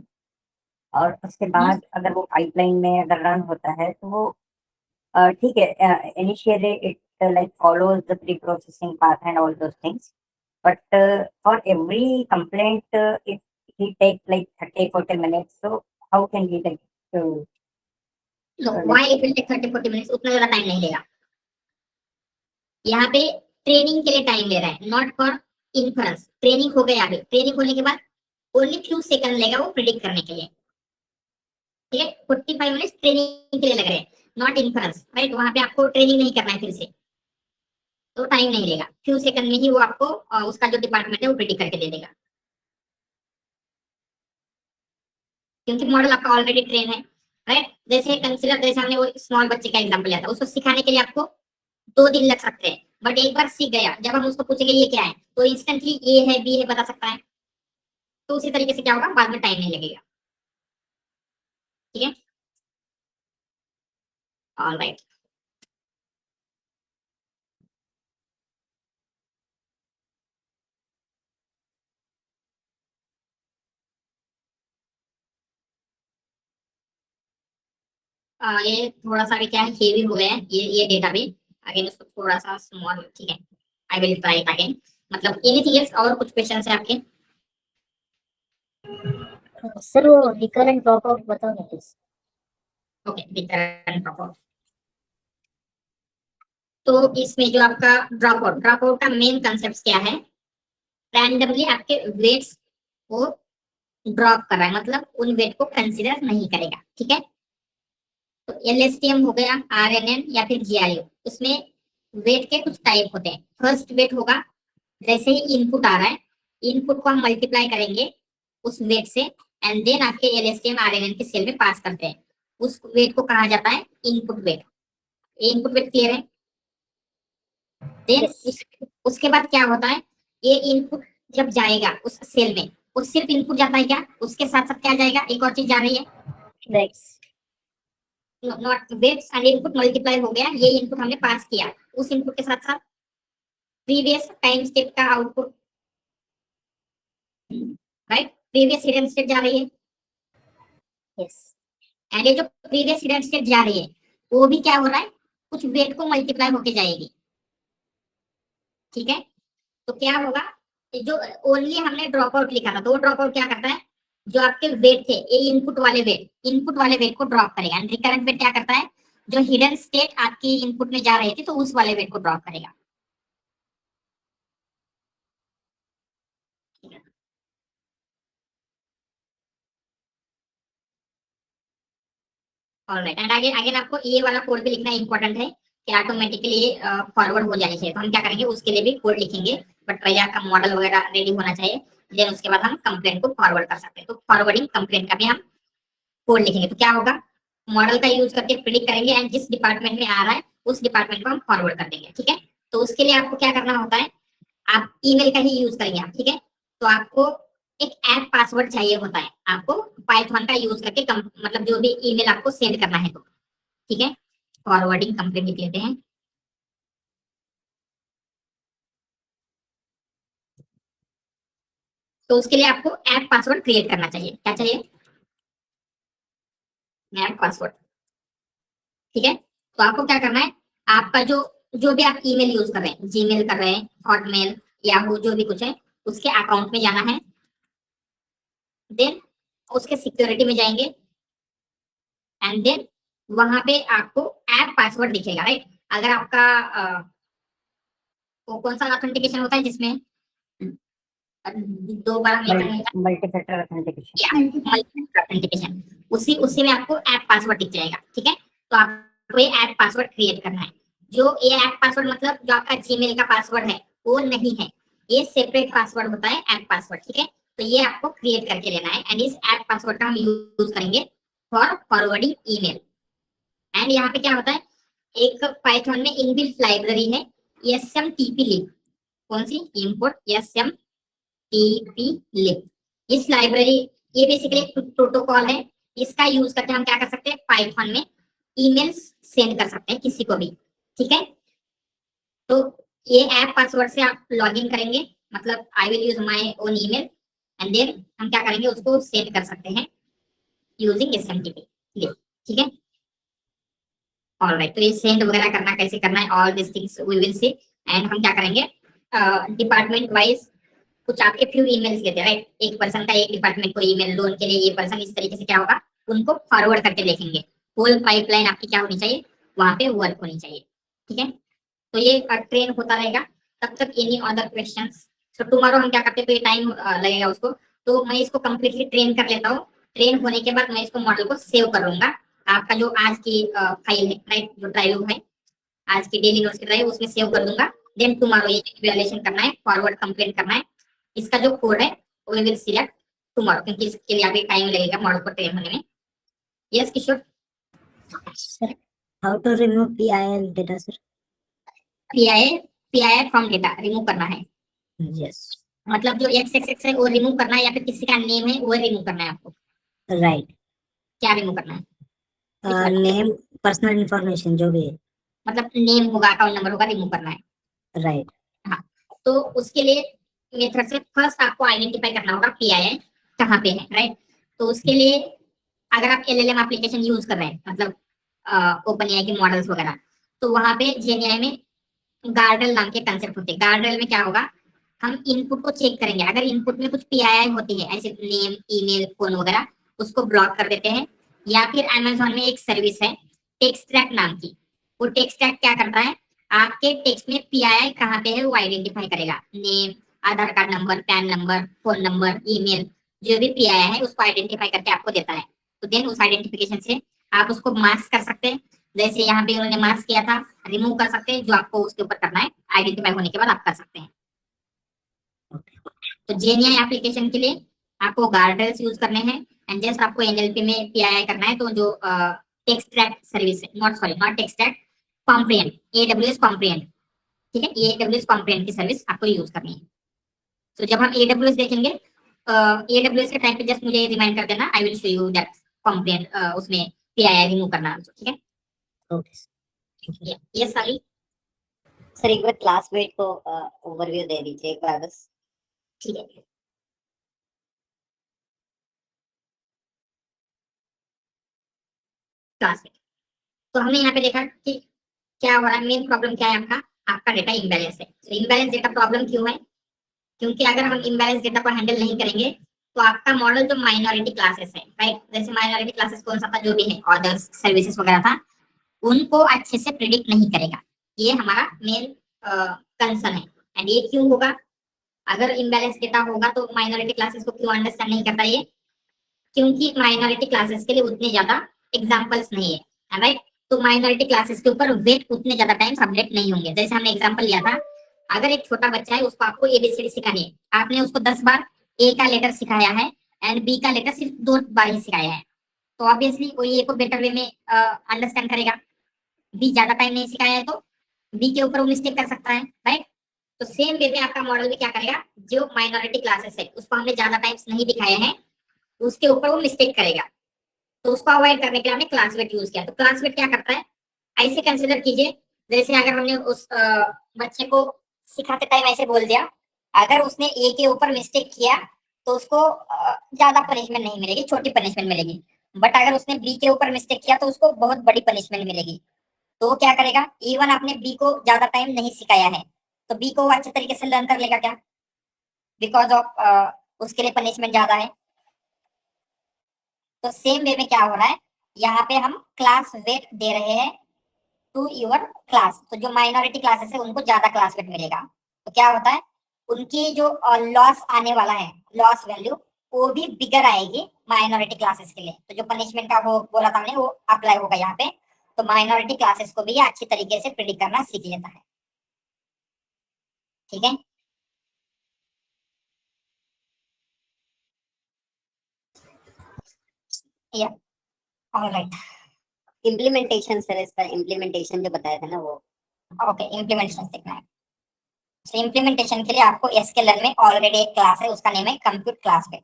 C: और उसके बाद अगर वो पाइपलाइन में अगर रन होता है तो वो ठीक है, initially it like follows the pre-processing path and all those things, but for every complaint if he take like 30-40 minutes, so how can he like to
A: no, why it will take 30-40 minutes, उतना ज्यादा टाइम नहीं लेगा। यहाँ पे ट्रेनिंग के लिए टाइम ले रहा है, नॉट फॉर इन्फ्रेंस। ट्रेनिंग हो गया, अभी ट्रेनिंग होने के बाद ओनली फ्यू सेकंड लेगा वो प्रिडिक्ट करने के लिए। ठीक है, 45 मिनट्स ट्रेनिंग के लिए लग रहे हैं, नॉट इन्फ्रेंस, राइट। वहां पे आपको ट्रेनिंग नहीं करना है फिर से, तो टाइम नहीं लेगा, फ्यू सेकंड में ही वो आपको उसका जो डिपार्टमेंट है वो प्रिडिक्ट करके दे देगा, क्योंकि मॉडल आपका ऑलरेडी ट्रेन है, राइट। जैसे कंसीडर, जैसे हमने वो स्मॉल बच्चे का एग्जांपल लिया था, उसको सिखाने के लिए आपको 2 दिन लग सकते हैं, बट एक बार सीख गया, जब हम उसको पूछेंगे ये क्या है, तो इंस्टेंटली ए है बी है बता सकता है। तो उसी तरीके से क्या होगा, बाद में टाइम नहीं लगेगा। ठीक है, ऑलराइट। ये थोड़ा सा भी क्या है, हेवी हो गया है ये डेटा भी, अगेन उसको थोड़ा सा स्मॉल, ठीक है, I will try it again. मतलब एनीथिंग एल्स, और कुछ क्वेश्चन है आपके।
D: सर वो रिकरेंट ड्रॉपआउट बताओ ना प्लीज।
A: ओके, रिकरेंट ड्रॉपआउट, तो इसमें जो आपका ड्रॉपआउट का मेन कंसेप्ट क्या है, रैंडमली आपके वेट्स को ड्रॉप कर रहा है, मतलब उन वेट को कंसीडर नहीं करेगा। ठीक है, तो एलएसटीएम हो गया, आरएनएन या फिर जीआरयू, उसमें वेट के कुछ टाइप होते हैं। फर्स्ट वेट होगा, जैसे ही इनपुट आ रहा है, इनपुट को हम मल्टीप्लाई करेंगे उस वेट से, एंड देन आपके एलएसटीएम आरएनएन के सेल में पास करते हैं, उस वेट को कहा जाता है input weight. Input weight clear है। देन उसके बाद क्या होता है, ये इनपुट जब जाएगा उस सेल में, वो सिर्फ इनपुट जाता है क्या, उसके साथ साथ क्या जाएगा, एक और चीज जा रही है,
D: weights.
A: Not weights and input multiply हो गया, ये इनपुट हमने पास किया, उस इनपुट के साथ साथ प्रीवियस टाइम स्टेप का output, right, previous hidden state जा रही है।
D: यस।
A: एंड ये जो प्रीवियस हिडन स्टेट जा रही है, वो भी क्या हो रहा है, कुछ वेट को मल्टीप्लाई होके जाएगी, ठीक है। तो क्या होगा, ये जो ओनली हमने ड्रॉप आउट लिखा था, तो वो ड्रॉप आउट क्या करता है, जो आपके वेट थे, ये इनपुट वाले वेट को ड्रॉप करेगा। एंड रिकरेंट वेट क्या करता है, जो हिडन स्टेट आपकी इनपुट में जा रही थी, तो उस वाले वेट को ड्रॉप करेगा। ऑलराइट, एंड आगे आगे आपको ये वाला कोड भी लिखना इंपॉर्टेंट है कि ऑटोमेटिकली फॉरवर्ड हो जानी चाहिए। तो हम क्या करेंगे, उसके लिए भी कोड लिखेंगे, बट पहले आपका मॉडल वगैरह रेडी होना चाहिए, देन उसके बाद हम कंप्लेंट को फॉरवर्ड कर सकते हैं। तो फॉरवर्डिंग कंप्लेंट का भी हम कोड लिखेंगे। तो क्या होगा, मॉडल का यूज करके प्रिडिक्ट करेंगे एंड जिस डिपार्टमेंट में आ रहा है उस डिपार्टमेंट को हम फॉरवर्ड कर देंगे, ठीक है। तो उसके लिए आपको क्या करना होता है, आप ईमेल का ही यूज करेंगे आप, ठीक है। तो आपको एक ऐप पासवर्ड चाहिए होता है, आपको पाइथन का यूज करके मतलब जो भी ईमेल आपको सेंड करना है, तो ठीक है। फॉरवर्डिंग कंप्लीट लिख लेते हैं। तो उसके लिए आपको ऐप पासवर्ड क्रिएट करना चाहिए। क्या चाहिए, ऐप पासवर्ड, ठीक है। तो आपको क्या करना है, आपका जो जो भी आप ईमेल यूज कर रहे हैं, जीमेल कर रहे हैं, हॉटमेल, याहू, जो भी कुछ है, उसके अकाउंट में जाना है। देन उसके सिक्योरिटी में जाएंगे एंड देन वहां पे आपको ऐप पासवर्ड दिखेगा, राइट। अगर आपका वो कौन सा ऑथेंटिकेशन होता है जिसमें दो बार हमें करना होगा,
C: मल्टी फैक्टर ऑथेंटिकेशन।
A: या मल्टी ऑथेंटिकेशन, उसी उसी में आपको ऐप पासवर्ड दिख जाएगा, ठीक है। तो आपको ये ऐप पासवर्ड क्रिएट करना है। जो ये ऐप पासवर्ड मतलब जो आपका जीमेल का पासवर्ड है वो नहीं है, ये सेपरेट पासवर्ड होता है ऐप पासवर्ड, ठीक है। तो ये आपको क्रिएट करके लेना है एंड इस ऐप पासवर्ड का हम यूज करेंगे फॉर फॉरवर्डिंग ईमेल। एंड यहाँ पे क्या होता है, एक पाइथन में इनबिल्ट लाइब्रेरी है smtplib। कौन सी, इंपोर्ट smtplib। इस लाइब्रेरी, ये बेसिकली एक प्रोटोकॉल है, इसका यूज करके हम क्या कर सकते हैं, पाइथन में ईमेल्स सेंड कर सकते हैं किसी को भी, ठीक है। तो ये ऐप पासवर्ड से आप लॉगिन करेंगे, मतलब I will use my own email and then हम क्या करेंगे, उसको सेंड कर सकते हैं यूजिंग smtplib, ठीक है। ऑलराइट, तो ये सेंड वगैरह करना कैसे करना है, all this things we will see. And हम क्या करेंगे, डिपार्टमेंट वाइज कुछ आपके फ्यू ईमेल्स लेते हैं, राइट। एक पर्सन का एक डिपार्टमेंट को ईमेल, लोन के लिए ये पर्सन, इस तरीके से क्या होगा, उनको फॉरवर्ड करके देखेंगे। होल पाइपलाइन आपकी क्या होनी चाहिए, वहां पे वर्क होनी चाहिए, ठीक है। तो ये ट्रेन होता रहेगा। तब तक any other questions, so tomorrow हम क्या करते हैं, तो ये टाइम लगेगा उसको, तो मैं इसको कंप्लीटली ट्रेन कर लेता हूँ। ट्रेन होने के बाद मैं इसको मॉडल को सेव कर लूंगा। आपका जो आज की फाइल है, राइट, जो ड्राइव है, आज की डेली नोट्स की ड्राइव, उसमें सेव कर दूंगा। देन टुमारो ये इवैल्यूएशन करना है, फॉरवर्ड कंप्लेंट करना है। इसका जो कोड है वो विल सिलेक्ट टुमारो, क्योंकि इसके लिए अभी टाइम लगेगा मॉडल को ट्रेन होने में। Yes Kishore.
D: Sir, how to remove PIL data, sir?
A: PI from data remove करना है,
D: Yes.
A: मतलब जो एक्स एक्स एक्स है वो रिमूव करना है, या फिर किसी का नेम है वो रिमूव करना है आपको।
D: Right.
A: क्या रिमूव करना है, Which one?
D: Name, personal information जो भी है.
A: मतलब नेम होगा, अकाउंट नंबर होगा, रिमूव करना है।
D: Right.
A: हाँ, तो उसके लिए मेथड से फर्स्ट आपको आइडेंटिफाई करना होगा पीआई कहाँ पे है, राइट। तो उसके लिए अगर आप एलएलएम एप्लीकेशन यूज कर रहे हैं, मतलब ओपन एआई के मॉडल्स वगैरह, तो वहां पे जेएनआई में गार्डल नाम के कंसेप्ट होते हैं। गार्डल में क्या होगा, हम इनपुट को चेक करेंगे, अगर इनपुट में कुछ पीआई होती है, ऐसे नेम, ईमेल, फोन वगैरह, उसको ब्लॉक कर देते हैं। या फिर अमेजोन में एक सर्विस है टेक्सट्रैक्ट नाम की, वो टेक्सट्रैक्ट क्या करता है, आपके टेक्स्ट में पीआई कहाँ पे है वो आइडेंटिफाई करेगा। Name, Aadhaar card number, PAN number, phone number, email, जो भी पीआई है उसको आइडेंटिफाई करके आपको देता है। तो देन उस आइडेंटिफिकेशन से आप उसको मार्क्स कर सकते हैं, जैसे यहाँ पे उन्होंने मार्क्स किया था, रिमूव कर सकते हैं, जो आपको उसके ऊपर करना है आइडेंटिफाई होने के बाद आप कर सकते हैं। तो जेएनआई एप्लीकेशन के लिए आपको गार्डल्स यूज करने हैं एंड जस्ट आपको एनएलपी में पीआई करना है। तो जो टेक्सट्रैक्ट सर्विस है, नॉट टेक्सट्रैक्ट, कॉम्प्रिहेंड, एडब्ल्यूएस कॉम्प्रिहेंड, ठीक है, ये एडब्ल्यूएस कॉम्प्रिहेंड की सर्विस आपको यूज करनी है। तो जब हम एडब्ल्यूएस देखेंगे, एडब्ल्यूएस के टाइम पे जस्ट मुझे रिमाइंड कर देना, I will show you that comprehend, उसमें पीआई रिमूव करना, ठीक है।
D: Okay. Thank you.
A: ये सारी,
C: सर एक बार क्लास वेट को ओवरव्यू दे दीजिए एक बार बस।
A: ठीक है। क्लास में तो हमने यहाँ पे देखा कि क्या हो रहा है, मेन प्रॉब्लम क्या है आपका, आपका डेटा इम्बैलेंस है। तो इम्बैलेंस डेटा प्रॉब्लम क्यों है, क्योंकि अगर हम इम्बैलेंस डेटा को हैंडल नहीं करेंगे तो आपका मॉडल जो माइनॉरिटी क्लासेस है, राइट, जैसे माइनॉरिटी क्लासेस कौन सा था, जो भी है ऑर्डर्स सर्विसेज वगैरह था, उनको अच्छे से प्रिडिक्ट नहीं करेगा। ये हमारा मेन कंसर्न है। एंड ये क्यों होगा, अगर इम्बैलेंस डेटा होगा तो माइनॉरिटी क्लासेस को क्यों अंडरस्टैंड नहीं करता ये, क्योंकि माइनॉरिटी क्लासेस के लिए उतने ज्यादा एग्जांपल्स नहीं है, राइट। तो माइनॉरिटी क्लासेस के ऊपर वेट उतने ज्यादा टाइम अपडेट नहीं होंगे। जैसे हमने एग्जांपल लिया था, अगर एक छोटा बच्चा है, उसको आपको एबीसीडी सिखानी है, आपने उसको 10 बार ए का लेटर सिखाया है एंड बी का लेटर सिर्फ 2 बार ही सिखाया है, तो ऑब्वियसली वो ए को बेटर वे में अंडरस्टैंड करेगा। बी ज्यादा टाइम नहीं सिखाया है तो बी के ऊपर वो मिस्टेक कर सकता है, राइट। तो सेम वे में आपका मॉडल भी क्या करेगा, जो माइनॉरिटी क्लासेस है उसको हमने ज्यादा टाइम्स नहीं दिखाया है, उसके ऊपर वो मिस्टेक करेगा। तो उसको अवॉइड करने के लिए हमने क्लास वेट यूज किया। तो क्लास वेट क्या करता है, ऐसे कंसिडर कीजिए, जैसे अगर हमने उस बच्चे को सिखाते टाइम ऐसे बोल दिया, अगर उसने ए के ऊपर मिस्टेक किया तो उसको ज्यादा पनिशमेंट नहीं मिलेगी, छोटी पनिशमेंट मिलेगी। बट अगर उसने बी के ऊपर मिस्टेक किया तो उसको बहुत बड़ी पनिशमेंट मिलेगी। तो वो क्या करेगा, इवन आपने बी को ज्यादा टाइम नहीं सिखाया है तो बी को वो अच्छे तरीके से लर्न कर लेगा क्या, बिकॉज ऑफ उसके लिए पनिशमेंट ज्यादा है। तो सेम वे में क्या हो रहा है, यहाँ पे हम क्लास वेट दे रहे हैं टू योर क्लास। तो जो माइनॉरिटी क्लासेस है उनको ज्यादा क्लास वेट मिलेगा। तो क्या होता है, उनकी जो लॉस आने वाला है, लॉस वैल्यू, वो भी बिगर आएगी माइनॉरिटी क्लासेस के लिए। तो जो पनिशमेंट का वो बोला था हमने, वो अप्लाई होगा यहाँ पे। तो माइनॉरिटी क्लासेस को भी ये अच्छी तरीके से प्रिडिक्ट करना सीख लेता है, ठीक है। या ऑलराइट,
C: इम्प्लीमेंटेशन सर, इसका इम्प्लीमेंटेशन जो बताया था ना वो।
A: ओके, इम्प्लीमेंटेशन देखना है। तो इम्प्लीमेंटेशन के लिए आपको एसक्यूएल में ऑलरेडी एक क्लास है, उसका नेम है कंप्यूट क्लास वेट,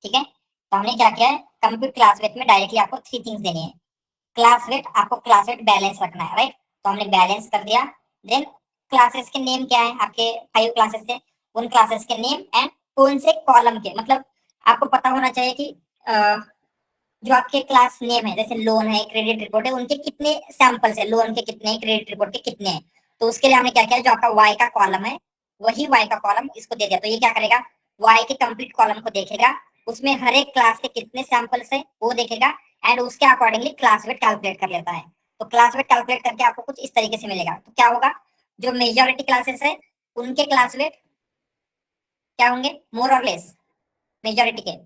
A: ठीक है। तो हमने क्या किया है, कंप्यूट क्लास वेट में डायरेक्टली आपको 3 थिंग्स देनी है। क्लास वेट, आपको क्लास वेट बैलेंस रखना है, राइट। तो हमने बैलेंस कर दिया। देन क्लासेस के नेम क्या है, आपके 5 क्लासेस थे, उन क्लासेस के नेम एंड कौन से कॉलम के, मतलब आपको पता होना चाहिए कि जो आपके क्लास नेम है, जैसे लोन है, क्रेडिट रिपोर्ट है, उनके कितने सैंपल्स है, लोन के कितने, क्रेडिट रिपोर्ट के कितने हैं। तो उसके लिए हमने क्या किया, जो आपका वाई का कॉलम है वही वाई का कॉलम इसको दे दिया। तो ये क्या करेगा, वाई के कंप्लीट कॉलम को देखेगा, उसमें हर एक क्लास के कितने सैंपल्स है वो देखेगा एंड उसके अकॉर्डिंगली क्लास वेट कैलकुलेट कर लेता है। तो क्लास वेट कैलकुलेट करके आपको कुछ इस तरीके से मिलेगा। तो क्या होगा, जो मेजॉरिटी क्लासेस है उनके क्लास वेट क्या होंगे, मोर और लेस, मेजॉरिटी के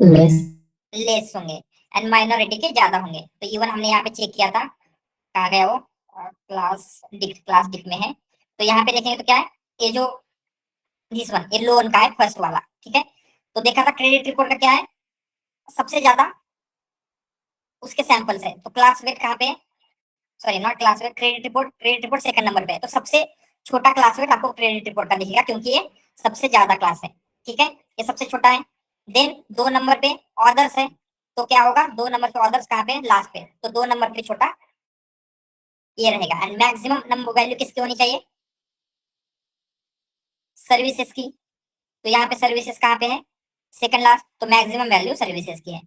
D: लेस
A: लेस होंगे एंड माइनॉरिटी के ज्यादा होंगे। तो इवन हमने यहाँ पे चेक किया था, कहा गया वो, क्लास डिक में है। तो यहाँ पे देखेंगे तो क्या है, ये जो दिस वन, ये लोन का है फर्स्ट वाला, ठीक है। तो देखा था क्रेडिट रिपोर्ट का क्या है, सबसे ज्यादा उसके सैंपल्स है। तो क्लास वेट कहाँ पे है, sorry not class weight, credit report second number पे है। तो सबसे छोटा क्लास वेट आपको क्रेडिट रिपोर्ट का दिखेगा क्योंकि ये सबसे ज्यादा क्लास है, ठीक है, ये सबसे छोटा है। देन 2 नंबर पे ऑर्डर्स है, तो क्या होगा, 2 नंबर पे ऑर्डर्स कहाँ पे, लास्ट पे। तो 2 नंबर पे छोटा ये रहेगा। एंड मैक्सिमम नंबर वैल्यू किसकी होनी चाहिए, सर्विसेज की। तो यहाँ पे सर्विसेज कहाँ पे है, सेकंड लास्ट, तो मैक्सिमम वैल्यू सर्विसेज की है,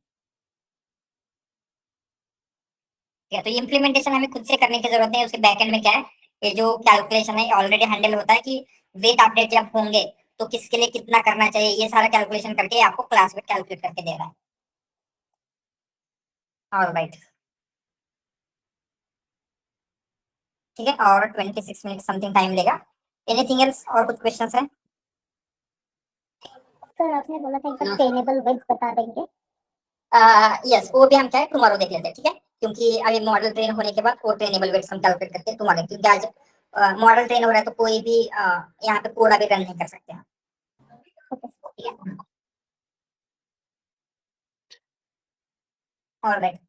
A: ठीक है। तो ये इम्प्लीमेंटेशन हमें खुद से करने की जरूरत है। उसके बैकएंड में क्या है, ये जो कैलकुलेशन है ऑलरेडी हैंडल होता है कि वेट अपडेट जब होंगे तो किसके लिए कितना करना चाहिए, ये सारा कैलकुलेशन करके आपको क्लास वेट कैलकुलेट करके दे रहा है। ऑलराइट, ठीक है, और 26 मिनट समथिंग टाइम लेगा। एनीथिंग एल्स, और कुछ क्वेश्चंस है?
B: सर आपने बोला था एक बार ट्रेनेबल वेट्स बता देंगे।
A: यस, वो भी हम क्या है टुमारो देख लेते हैं, ठीक है, क्योंकि अभी मॉडल ट्रेन होने के बाद वो ट्रेनेबल वेट्स हम कैलकुलेट करते हैं टुमारो, क्योंकि आज मॉडल ट्रेन हो रहा है तो कोई भी यहाँ पे कोड अभी रन नहीं कर सकते हैं। ऑलराइट,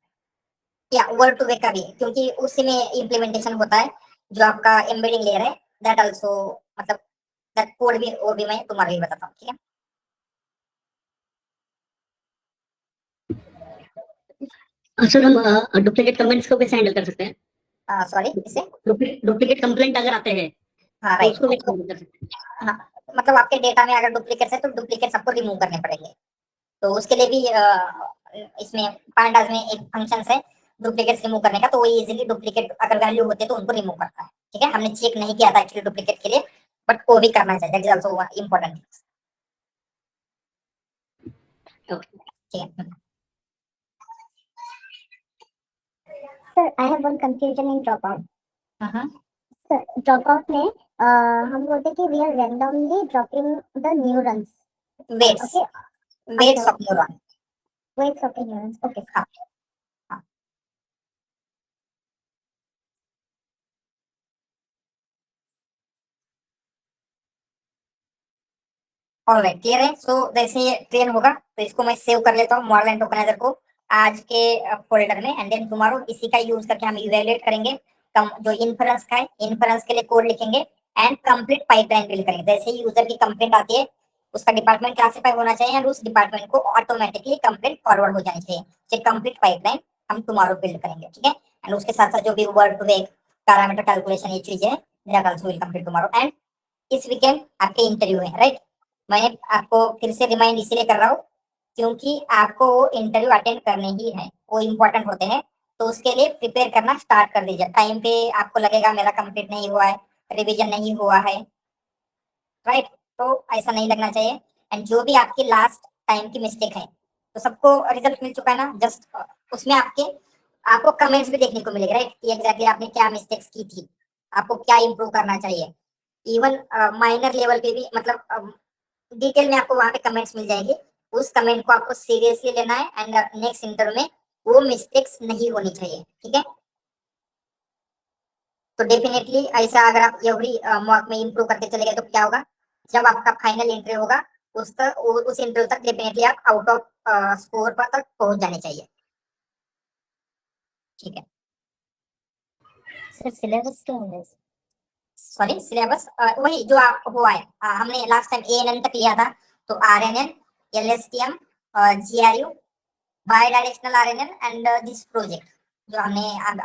A: या वर्ड टू वे का भी है, क्योंकि उसी में इम्प्लीमेंटेशन होता है जो आपका एम्बेडिंग लेयर है, दैट आल्सो, मतलब दैट कोड भी, वो भी मैं तुम्हारे लिए बताता हूँ, ठीक है।
D: सर हम डुप्लीकेट कमेंट्स को कैसे हैंडल कर सकते हैं?
A: सॉरी, इसे,
D: डुप्लीकेट कंप्लेंट अगर आते हैं
A: हाँ
D: तो
A: राइट,
D: उसको कैसे हैंडल कर सकते हैं?
A: हाँ, मतलब आपके डेटा में अगर डुप्लीकेट्स है तो डुप्लीकेट सबको रिमूव करने पड़ेंगे। तो उसके लिए भी इसमें पांडास में एक फंक्शन है डुप्लीकेट रिमूव करने का, तो वो इजीली डुप्लीकेट अगर वैल्यू होते तो उनको रिमूव करता है। ठीक है, हमने चेक नहीं किया था एक्चुअली डुप्लीकेट के लिए, बट वो भी करना चाहिए, दैट इज आल्सो इंपॉर्टेंट। ठीक है।
B: Sir, I have one confusion in dropout.
A: हाँ,
B: Sir, dropout में हम बोलते हैं कि we are randomly dropping the neurons.
A: Weights
B: Okay,
A: weights of neuron.
B: weights of the neurons. Okay.
A: हाँ, ऑलराइट, क्लियर है। सो जैसे ये ट्रेन होगा तो इसको मैं सेव कर लेता हूँ मॉडल एंड टोकनाइजर को आज के फोल्डर में, एंड देन टुमारो इसी का यूज करके हम इवैल्यूएट करेंगे। जो इन्फ्रेंस का है, इन्फ्रेंस के लिए कोड लिखेंगे एंड कंप्लीट पाइपलाइन बिल्ड करेंगे। जैसे ही यूजर की कंप्लेंट आती है, उसका डिपार्टमेंट क्लासिफाई होना चाहिए एंड उस डिपार्टमेंट को ऑटोमेटिकली कंप्लेंट फॉरवर्ड हो जानी चाहिए। तो कंप्लीट पाइपलाइन हम टुमारो बिल्ड करेंगे। ठीक है, एंड उसके साथ साथ जो भी word to vec parameter calculation ये चीजें that also will complete tomorrow. And इस वीकेंड आपके इंटरव्यू है, राइट। मैं आपको फिर से रिमाइंड इसीलिए कर रहा हूँ क्योंकि आपको वो इंटरव्यू अटेंड करने ही है, वो इम्पोर्टेंट होते हैं। तो उसके लिए प्रिपेयर करना स्टार्ट कर दीजिए। टाइम पे आपको लगेगा मेरा कंप्लीट नहीं हुआ है, रिवीजन नहीं हुआ है, राइट, तो ऐसा नहीं लगना चाहिए। एंड जो भी आपकी लास्ट टाइम की मिस्टेक है, तो सबको रिजल्ट मिल चुका है ना, जस्ट उसमें आपको कमेंट्स भी देखने को मिलेगा, राइट, कि एग्जैक्टली आपने क्या मिस्टेक्स की थी, आपको क्या इंप्रूव करना चाहिए। इवन माइनर लेवल पे भी, मतलब डिटेल में आपको वहां पे कमेंट्स मिल जाएंगे। उस कमेंट को आपको सीरियसली लेना है एंड नेक्स्ट इंटरव्यू में वो मिस्टेक्स नहीं होनी चाहिए। ठीक है, तो डेफिनेटली ऐसा अगर आप एवरी मॉक में इंप्रूव करते चले गए तो क्या होगा, जब आपका फाइनल इंटरव्यू होगा उस इंटरव्यू तक डेफिनेटली आप आउट ऑफ स्कोर पर तक पहुंच जाने चाहिए। ठीक है
B: Sir, syllabus क्या होगा?
A: सॉरी, सिलेबस वही जो आप हुआ है, हमने लास्ट टाइम ANN तक लिया था, तो RNN, LSTM, GRU, by directional RNN and this project जो हमने अभी